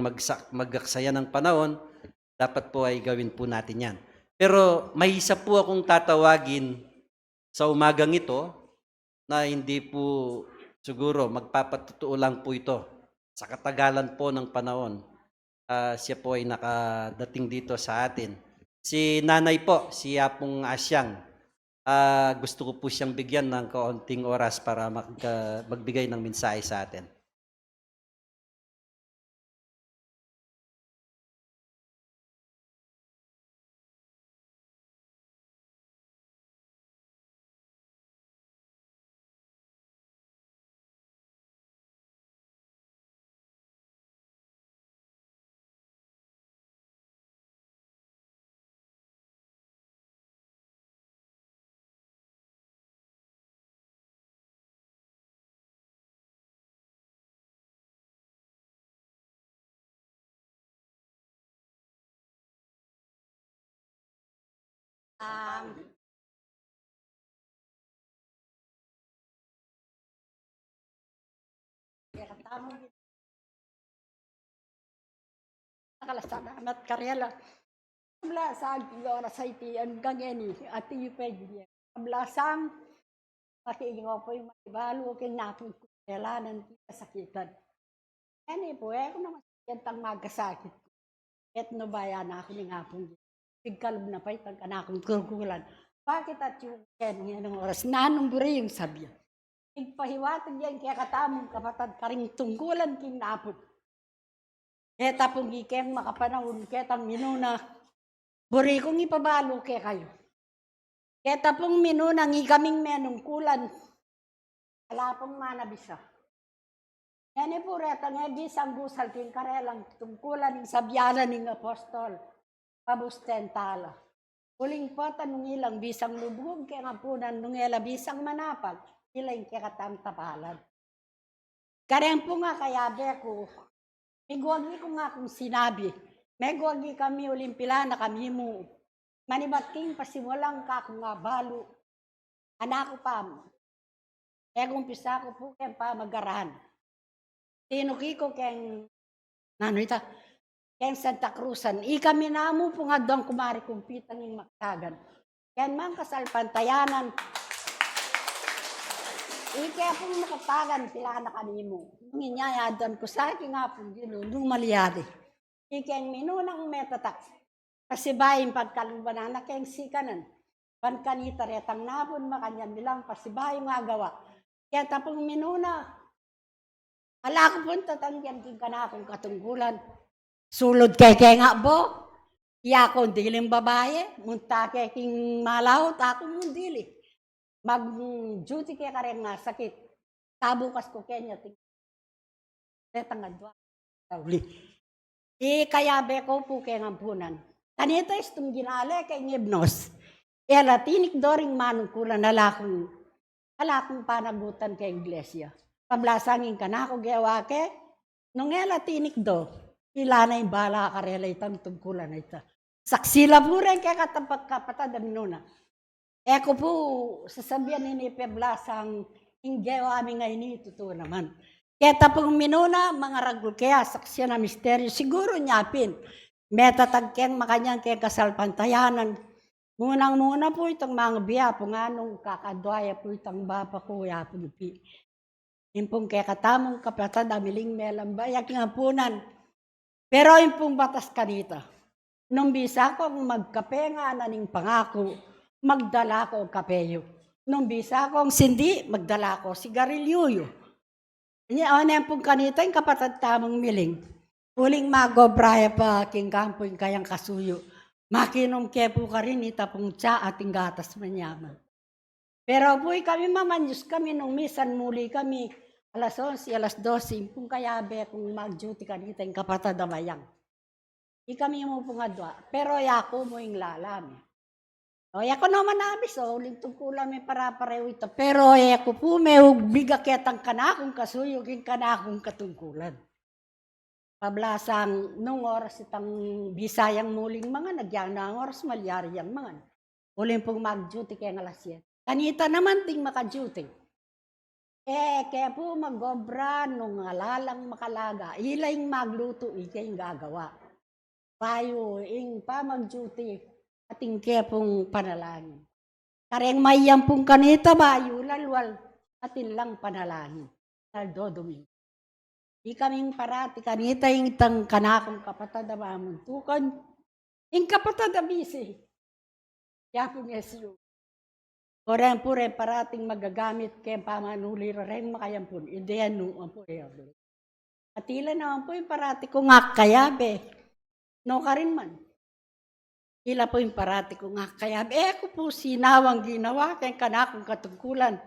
magaksaya ng panahon, dapat po ay gawin po natin yan. Pero may isa po akong tatawagin sa umagang ito na hindi po siguro magpapatutuo lang po ito. Sa katagalan po ng panahon, siya po ay nakadating dito sa atin. Si nanay po, si Apong Asyang, gusto ko po siyang bigyan ng kaunting oras para magbigay ng mensahe sa atin. Salamat karyala. Kablasang oras sa itiyan gangeni at ipay niya. Kablasang pakiingaw po yung maibalo kinapon ko kailanan kita sakitan. Yan po kung naman sakitang magasakit. Et no bayan ako ni ngapong pigkalog na pa itang kanakong kurkulan. Bakit at yung yan ng oras nanong buri yung sabiya. Igpahiwatag yan kaya katamong kapatad karing tunggulan king napon. Keta pong ikeng makapanahon, ketang minuna, buri kong ipabalo ke kayo. Keta pong minuna, ngigaming menungkulan, wala pong manabisa. Yan po reta nga bisang gusal king karelang tungkulan ng sabyanan ng apostol, pabustentala. Uling po tanong ilang bisang lubog, kaya nga po nanungela bisang manapal, ilang kaya katamtapalan. Kareng po nga kaya beko, Igwagi ko nga kung sinabi. May gwagi kami ulimpila na kami mo. Manibating pasimulang ka kung nga balo. Anak ko pa. Umpisa ko po kaya pa magarahan. Tinuki ko kaya kaya Santa Cruzan. Kami na mo po nga doon kumari kumpitan yung maktagan. Kaya man kasalpantayanan. Kaya po nakatagan pila na kami mo. Nung inyayadan ko sa akin nga po nung maliyari. Kaya minunang metatak. Kasi bayin pagkalubanan na kaya sikanan. Pankanita retang napon makanyang bilang pasibayo nga gawa. Kaya tapong minuna. Ala ko po tatangyan king ka na akong katunggulan. Sulod kay nga bo. Iya ko diling babae. Munta kay king malawot ako mong dili. Mag-duty kaya ka rin nga sakit. Tabukas ko kanya. Retang nga doon. Kaya beko po kaya nga punan. Kanita istong ginale kay ngibnos. Ela tinik doring manungkulan alakong panagutan kay iglesia. Pablasangin ka na ako gewake. Nung ela tinik do, ilana yung bala karela itang tungkulan na ita. Saksila po rin kaya katapak kapatad nuna. Eko po, sasabihan ni Peblasang inggewa amin ngayon ito naman. Kaya tapong minuna, mga ragul kaya saksya na misteryo, siguro nyapin. Metatagken makanyang kaya kasalpantayanan. Munang-muna po itong mga biya po nga nung kakadwaya po itong bapa ko ya po lupi. Impong kaya katamong kapatad amiling melang bayak nga punan. Pero impong batas kanita. Nung bisa ko magkape nga naning pangako, magdala ko kapeyo. Nung bisa ko sindi, magdala ko sigarilyo. Ano yung pong kanita yung kapatad tamong miling. Uling magobraya pa king kampo yung kayang kasuyo. Makinom kepo ka rin itapong tsa ating gatas manyaman. Pero po kami mamanyos kami nung misan muli kami alas 11, alas 12, kung kayabe kung mag-duty ka dito yung kapatad amayang. Kami mo po nga doa. Pero yako mo yung lalam. O yako naman nabis o uling tungkulan may para-pareho ito. Pero yako po may bigaketang kanakong kasuyo king kanakong katungkulan. Pablasang nung oras itang bisayang muling mga nagyang na oras malyari yang mga. Uling pong mag-duty kaya ng alas 7. Kanita naman ting maka-duty. Kaya po mag-obra nung alalang makalaga. Ilaing magluto, ikay gagawa. Payo, pa mag-duty. Ating kaya pong panalangin. Kareng mayang pong kanita bayo, lalwal. Atin lang panalangin. Naldodumi. Di kaming parati kanita yung itang kanakong kapatad na mamuntukan. Yung kapatad na bisi. Kaya po niya siyo. Orem po rin parating magagamit kaya pamanuli rin makayampun. Ideyan nung po yabe. Atila naman po yung parati ko nga kayabe. No ka rin man. Ila po yung parati ko nga kayabe. Ko po sinawang ginawa kaya kanakong katungkulan.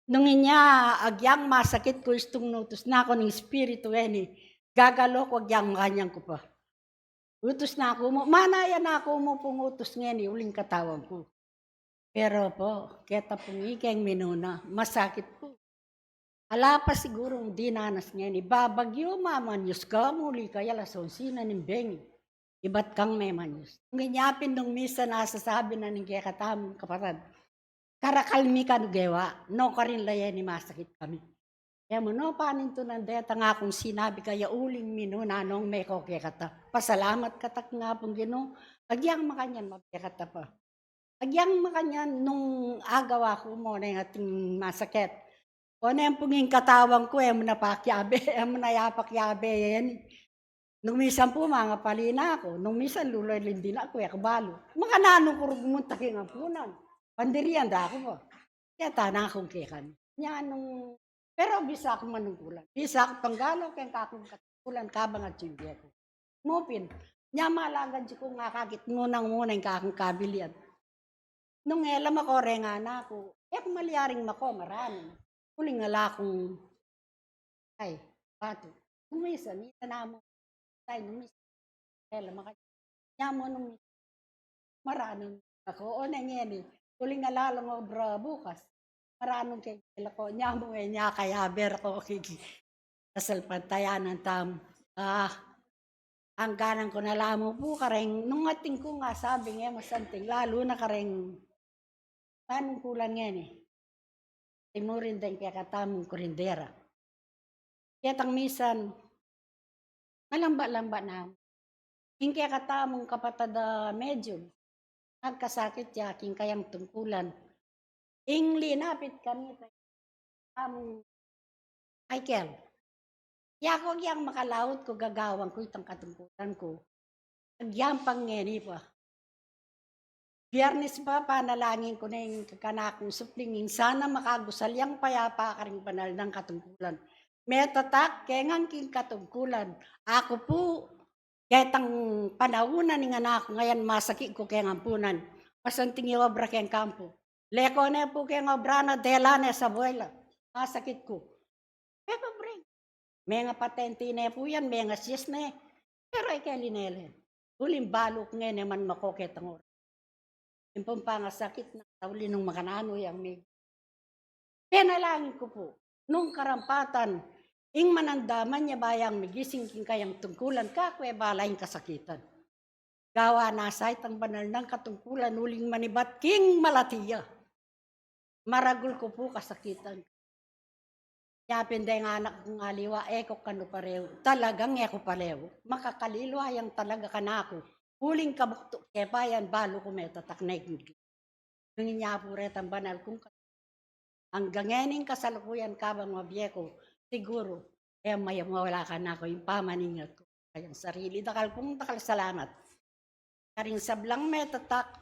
Nung inya, agyang masakit ko istong nutos na ako ng espiritu gagalo ko agyang kanyang ko pa. Utos na ako mo, manaya na ako mo pong utos ngayon, uling katawan ko. Pero po, keta pong ikeng minuna, masakit po. Ala pa sigurong dinanas ngayon, babagyo mamanyos ka, muli kaya lasonsina ng bengi. Iba't kang may manyos. Nung inyapin nung misa nasasabi na ng kaya katamong kapatad, karakalmi ka nugewa, no ka rin laya ni masakit kami. Kaya mo, no, panin to ng deta nga kung sinabi kaya uling minuna nung may koke kata. Pasalamat katak nga pong gino, agyang makanyan mabiyakata pa. Agyang makanyan nung agawa ko mo na yung ating masakit. O na yung punging katawang ko, mo na pakyabe, mo na yapakyabe yan. Nung misan po, mga palina ako. Nung misan, luloy lindi na ako, yakabalo. Mga nanong kurug munta king apunan. Pandirian da ako po. Kaya tanang akong kekan. Pero bisa ako manungkulan. Bisa ako panggalo kaya kakong katukulan kabang at siyempre ko. Mupin. Nya malagad ko nga kakit ngunang-ngunang kakong kabilian. Nung elam ako renga na ako. Kung maliaring mako, marami. Huling nga akong ay, bato. Nung misa, nita na mo. Tay, nung misa. Elam ako. Nya mo nung misa. Maraming ako. O nangyari. Huling nga lalong obra bukas. Maranong kay ko. Nya mo niya kaya ber ko kasalpantayan ng tam. hangganan ko na lamo po kareng, nung ating ko nga sabi nga masanting, lalo na kareng, anong kulan nga ni? Tinurin din kaya katamong kurindera. Kaya tang misan, malamba-lamba na. King kaya katamong kapatada medyo, nagkasakit yaking kayang tungkulan. Ing linapit kami, tamong Michael. Yako yang makalawot ko gagawang ko itang katungkulan ko. Nagyampang ngeni pa. Biyernes pa panalangin ko na yung kakanakong suplingin. Sana makagusal yung payapa ka rin panal ng katungkulan. Metatak, kengang king katungkulan. Ako po, ketang panaunan ng anak ko, ngayon masakit ko keng ampunan. Pasanting yung obra keng kampo. Leko na po keng obra na dela na sa buwela. Masakit ko. Pero bring. May nga patente na po yan, may nga siyas na. Pero ay kaya linelen. Huling balok nga naman makoket ang oras. Yung pangasakit na tauli ng makanano yung may. Penalangin ko po, nung karampatan, ing manandaman niya bayang migising king kayang tungkulan ka, kwe balaing kasakitan. Gawa nasay tang banal ng katungkulan, uling manibat king malatiya. Maragul ko po kasakitan. Yapin day nga anak kong aliwa, eko kano pareho. Talagang eko pareho. Makakalilwa yung talaga kanako. Huling kabukto, kepayan, balo ko metatak na ikigli. Nung inyapure ang banal kong hanggang ngayon kasalukuyan kabang mabiyeko, siguro, may mawala ka na ako, yung pamaningat ko. Kayang sarili, dakal salamat. Karing sablang metatak,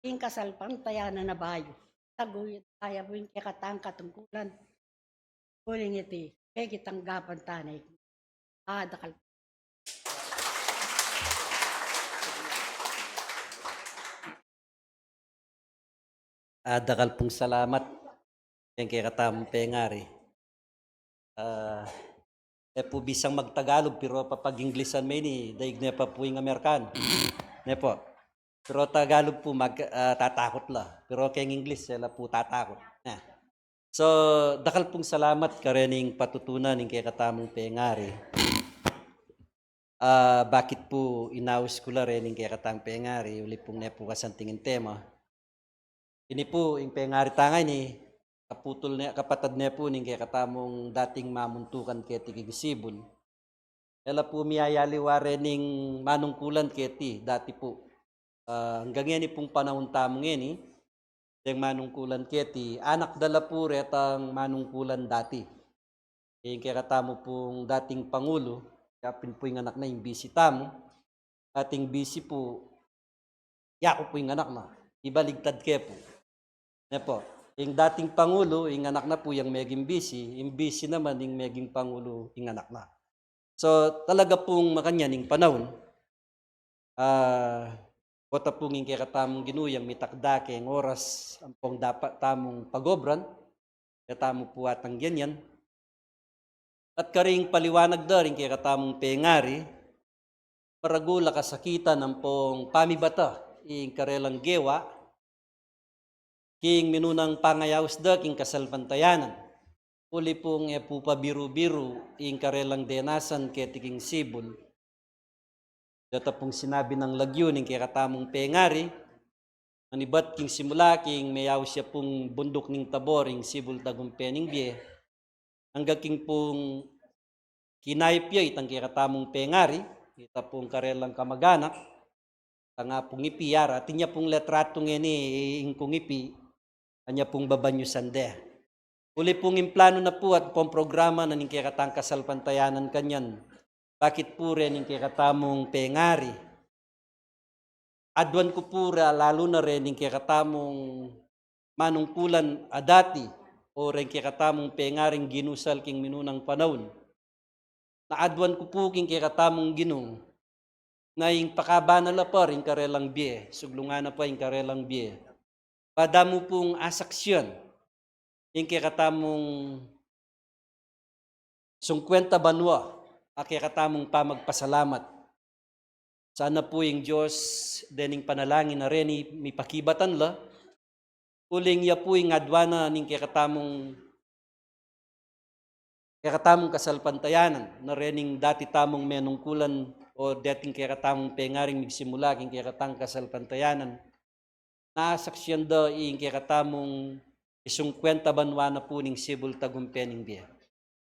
yung kasalpantayanan na bayo. Taguyod, kaya po yung kekatang katungkulan. Huling iti, kaya kitang gapan tanay. Dakal. Dakal pong salamat. Yan kay katamong pengari. Po bisang magtagalog, pero papag-Inglesan may ni, daig na pa po yung Amerikan. Ne po. Pero Tagalog po tatakot la. Pero kay English, sila po tatakot. So, dakal pong salamat karening patutunan ng kay katamong pengari. Bakit po inawas ko la rin ng kay katamong pengari, uli pong nepo kasantingin tema. Ini po, yung pengari tangay ni, kapatad niya po ng kay katamong dating mamuntukan kay Tigigisibol. Ela po miyayaliwa rin ng manungkulan kay Ti, dati po. Hanggang yan pong panahon tamong yan yung manungkulan keti, anak dala po ret ang manungkulan dati. Yung kaya katamo pong dating Pangulo, kapin po yung anak na yung bisi tamo, ating bisi po, yako po yung anak na, ibaligtad kaya po. Yan po, yung dating Pangulo, yung anak na po yung meging bisi, yung bisi naman yung meging Pangulo, yung anak na. So talaga pong makanya ning panahon, kota pong yung kaya katamong ginuyang mitakda kayang oras ang pong dapat tamong pagobran, kaya tamo po atang ganyan. At karing paliwanag da rin kaya katamong pengari, paragula kasakitan ng pong pamibata, yung karelang gewa, king minunang pangayaws da, king kasalpantayanan. Uli pong po pabiru-biru, yung karelang denasan kaya tiking sibol. Data pong sinabi ng lagyuning kaya katamong pengari, manibat king simula king mayaw siya pong bundok ning tabor, ing sibul tagumpening biye, hanggang king pong kinaypya itang kaya katamong pengari, kita pong karelang kamaganak, tanga pong ipiyara, tinya pong letratong ini ing kong ipi, kanya pong babanyo sande. Uli pong implano na po at pong programa na ning kaya katang kasalpantayanan kanyan, bakit po rin yung kakatamong pengari? Adwan ko po lalo na rin yung kakatamong manungkulan adati o rin kakatamong pengaring ginusal king minunang panahon. Naadwan ko po king kakatamong ginong na yung pakabanala pa rin karelang biye, suglungan na pa yung karelang biye. Padamo pong asaksyon yung kakatamong 50 banwa. Katamong pamagpasalamat. Sana po yung Diyos dening panalangin na rin may pakibatan la. Uling ya po yung adwana ning katamong kaya katamong kasalpantayanan, na rening dati tamong menungkulan o dating kaya katamong pengaring migsimula, king kaya katang kasalpantayanan, naasaksyan daw ing kaya katamong isung kwenta banwa na po ning Sibul Tagumpening Biya.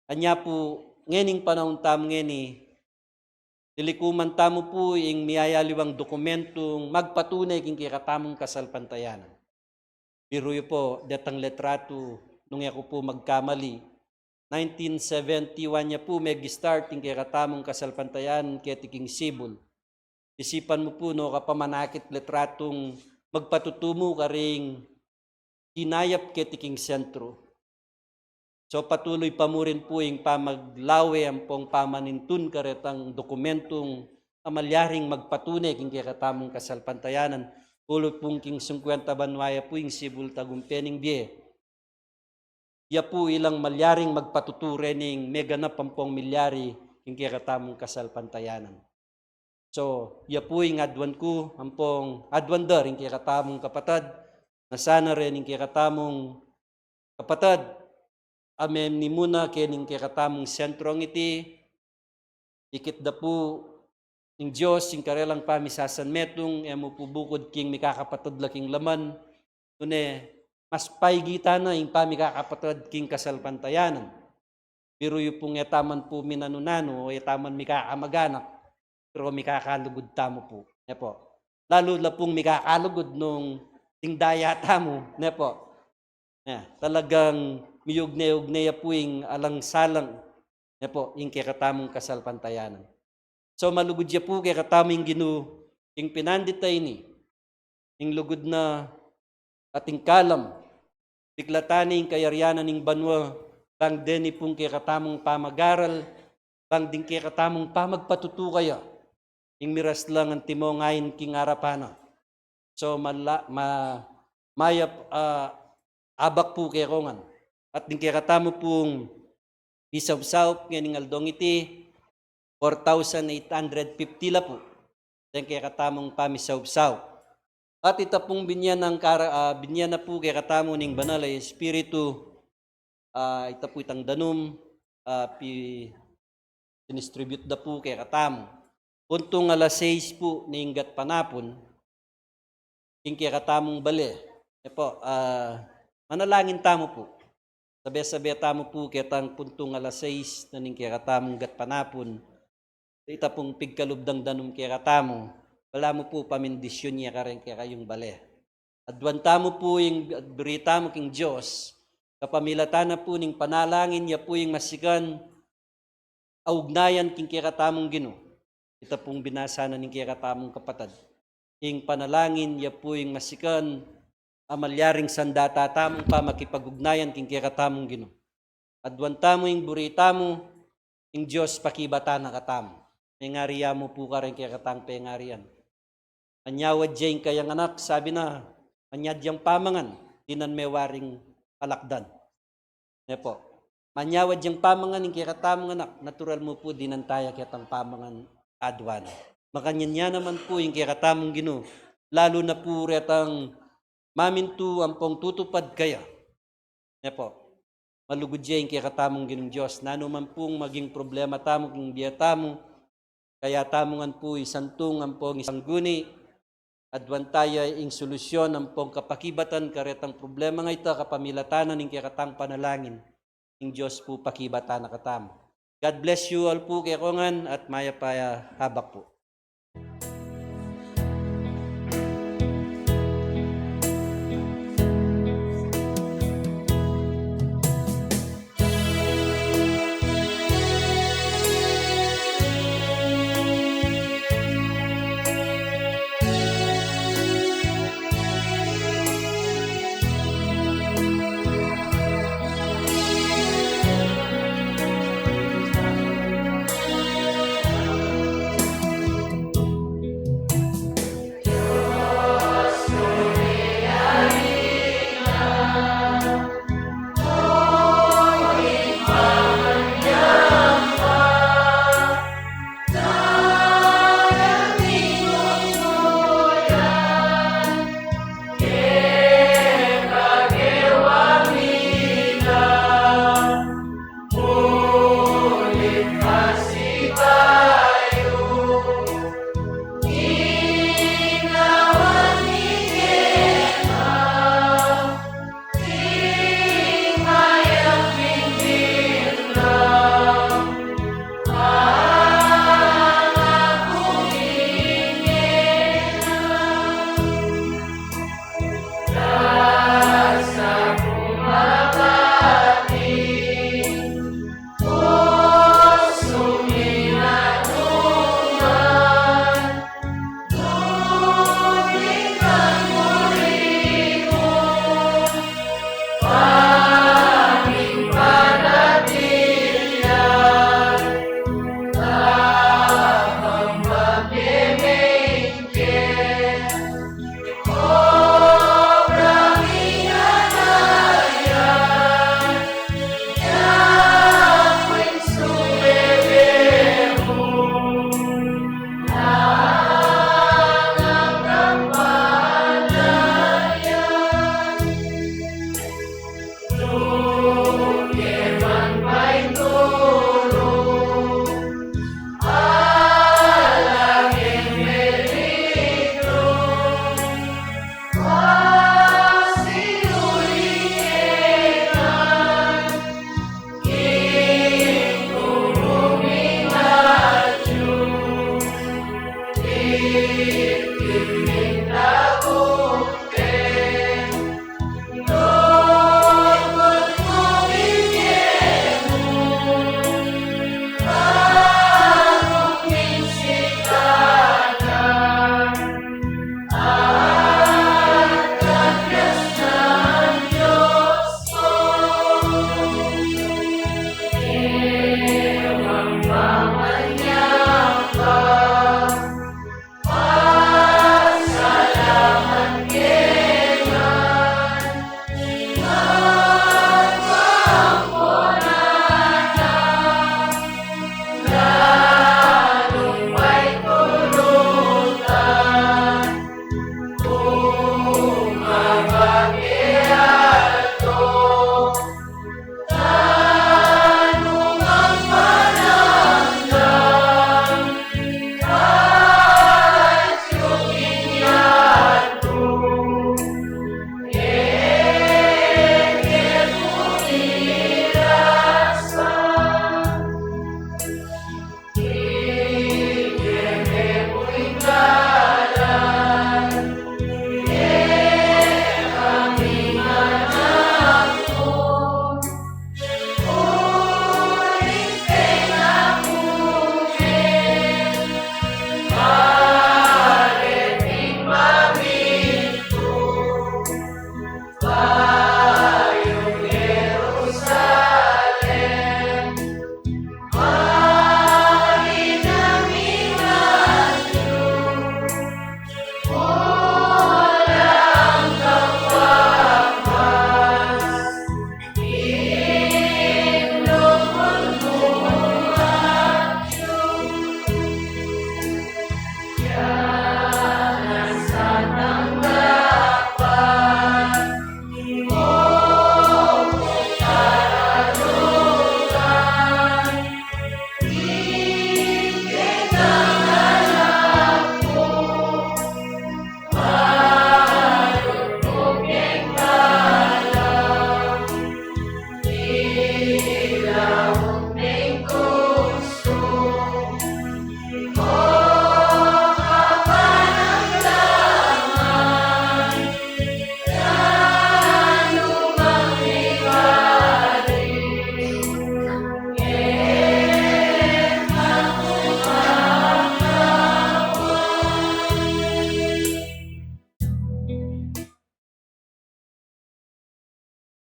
Anya po, ngening panahon tam ngeni, nilikuman tamo po ing miyayaliwang dokumentong magpatunay king kaya katamong kasalpantayanan. Biruyo po, datang letrato, nung ako po magkamali, 1971 niya po mag-start king kaya katamong kasalpantayanan kaya tiking Sibul. Isipan mo po no kapamanakit letratong magpatutumo ka ring kinayap ketiking sentro. So patuloy pa mo rin po yung pamaglawe ang pong pamanintun karetang dokumentong amalyaring magpatunay king kaya katamong kasalpantayanan. Ulo pong king 50 banwaya po yung Sibul Tagumpening Biye. Ya po ilang malyaring magpatuture ning mega na pampong milyari king kaya katamong kasalpantayanan. So, ya po yung adwan ko, ampong adwan dar yung kaya katamong kapatad, na sana rin yung kaya katamong kapatad, amen ni muna kening kaya katamong sentrong iti, ikit da po ng Diyos, yung karelang pamisasan metong, emo po bukod king mikakapatad laking laman, tune, mas paigita na yung pamikakapatad king kasalpantayanan. Pero yung pong yataman po minanunano, o yataman mikakamaganak, pero mikakalugod tamo po. Ne po. Lalo na pong mikakalugod nung tingdaya tamo. Ne po. Talagang miyugnay-ugnay po yung alang-salang. Ne po, yung kikatamong kasalpantayanan. So malugod siya po kikataming ginu, yung pinanditay ni, yung lugod na ating kalam, biglatani yung kayaryanan ng banwa, bang deni pong kikatamong pamagaral, bang din kikatamong pamagpatutukaya, yung miras lang ang timo ngayon king arapana. So mayap abak po kaya kongan. At din kaya katamo pong isaw-saw ngayon aldong iti 4,850 la po. Then kaya katamong pamisaw-saw. At ita pong binyan na po kaya katamo ning banal ay espiritu. Ita po itang danum dinistribute da po kaya katamo. Puntong 6 po niinggat panapon, king kaya katamong bali. Po, manalangin tamo po. Sabi-sabi tamo po kaya tang puntong 6 na ning kaya katamong gat panapon. Ita pong pigkalubdang danum kaya katamo, wala mo po pamindisyon niya ka rin kaya kayong bali. Adwan tamo po yung berita mo king Diyos, kapamilatan na po ning panalangin niya po yung masikan, augnayan king kaya katamong Ginoo. Ita pong binasa na ning kaya katamong kapatad. Ing panalangin, ya po yung masikan, amalyaring sandata tamong pa makipagugnayan king kaya katamong Ginoo. Adwan tamo yung burita mo, yung Diyos pakibata na katamo. May ngariya mo po ka rin kaya katang pengariyan. Anyawad dyan kayang anak, sabi na, anyad yung pamangan, dinan may waring palakdan. Ne po. Manyawad yung pamangan, yung kaya katamong anak, natural mo po dinan tayo kaya tang pamangan adwan. Makanyan niya naman po yung kaya katamong Ginoo. Lalo na po retang mamintu ang pong tutupad kaya. Ne po. Malugod siya yung kaya katamong Ginoong Diyos. Nano man pong maging problema tamo kung biya tamo. Kaya tamongan po isantung ang pong isang guni. Adwan tayo yung solusyon ang pong kapakibatan karetang problema nga ito kapamilatanan ng kaya katang panalangin. Yung Diyos po pakibatan na katamo. God bless you all po kaya kongan at maya paya habak po.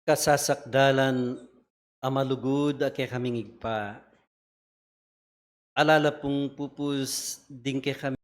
kasasakdalan amalugod a kaya kaming igpa. Alala pong pupus din kay kami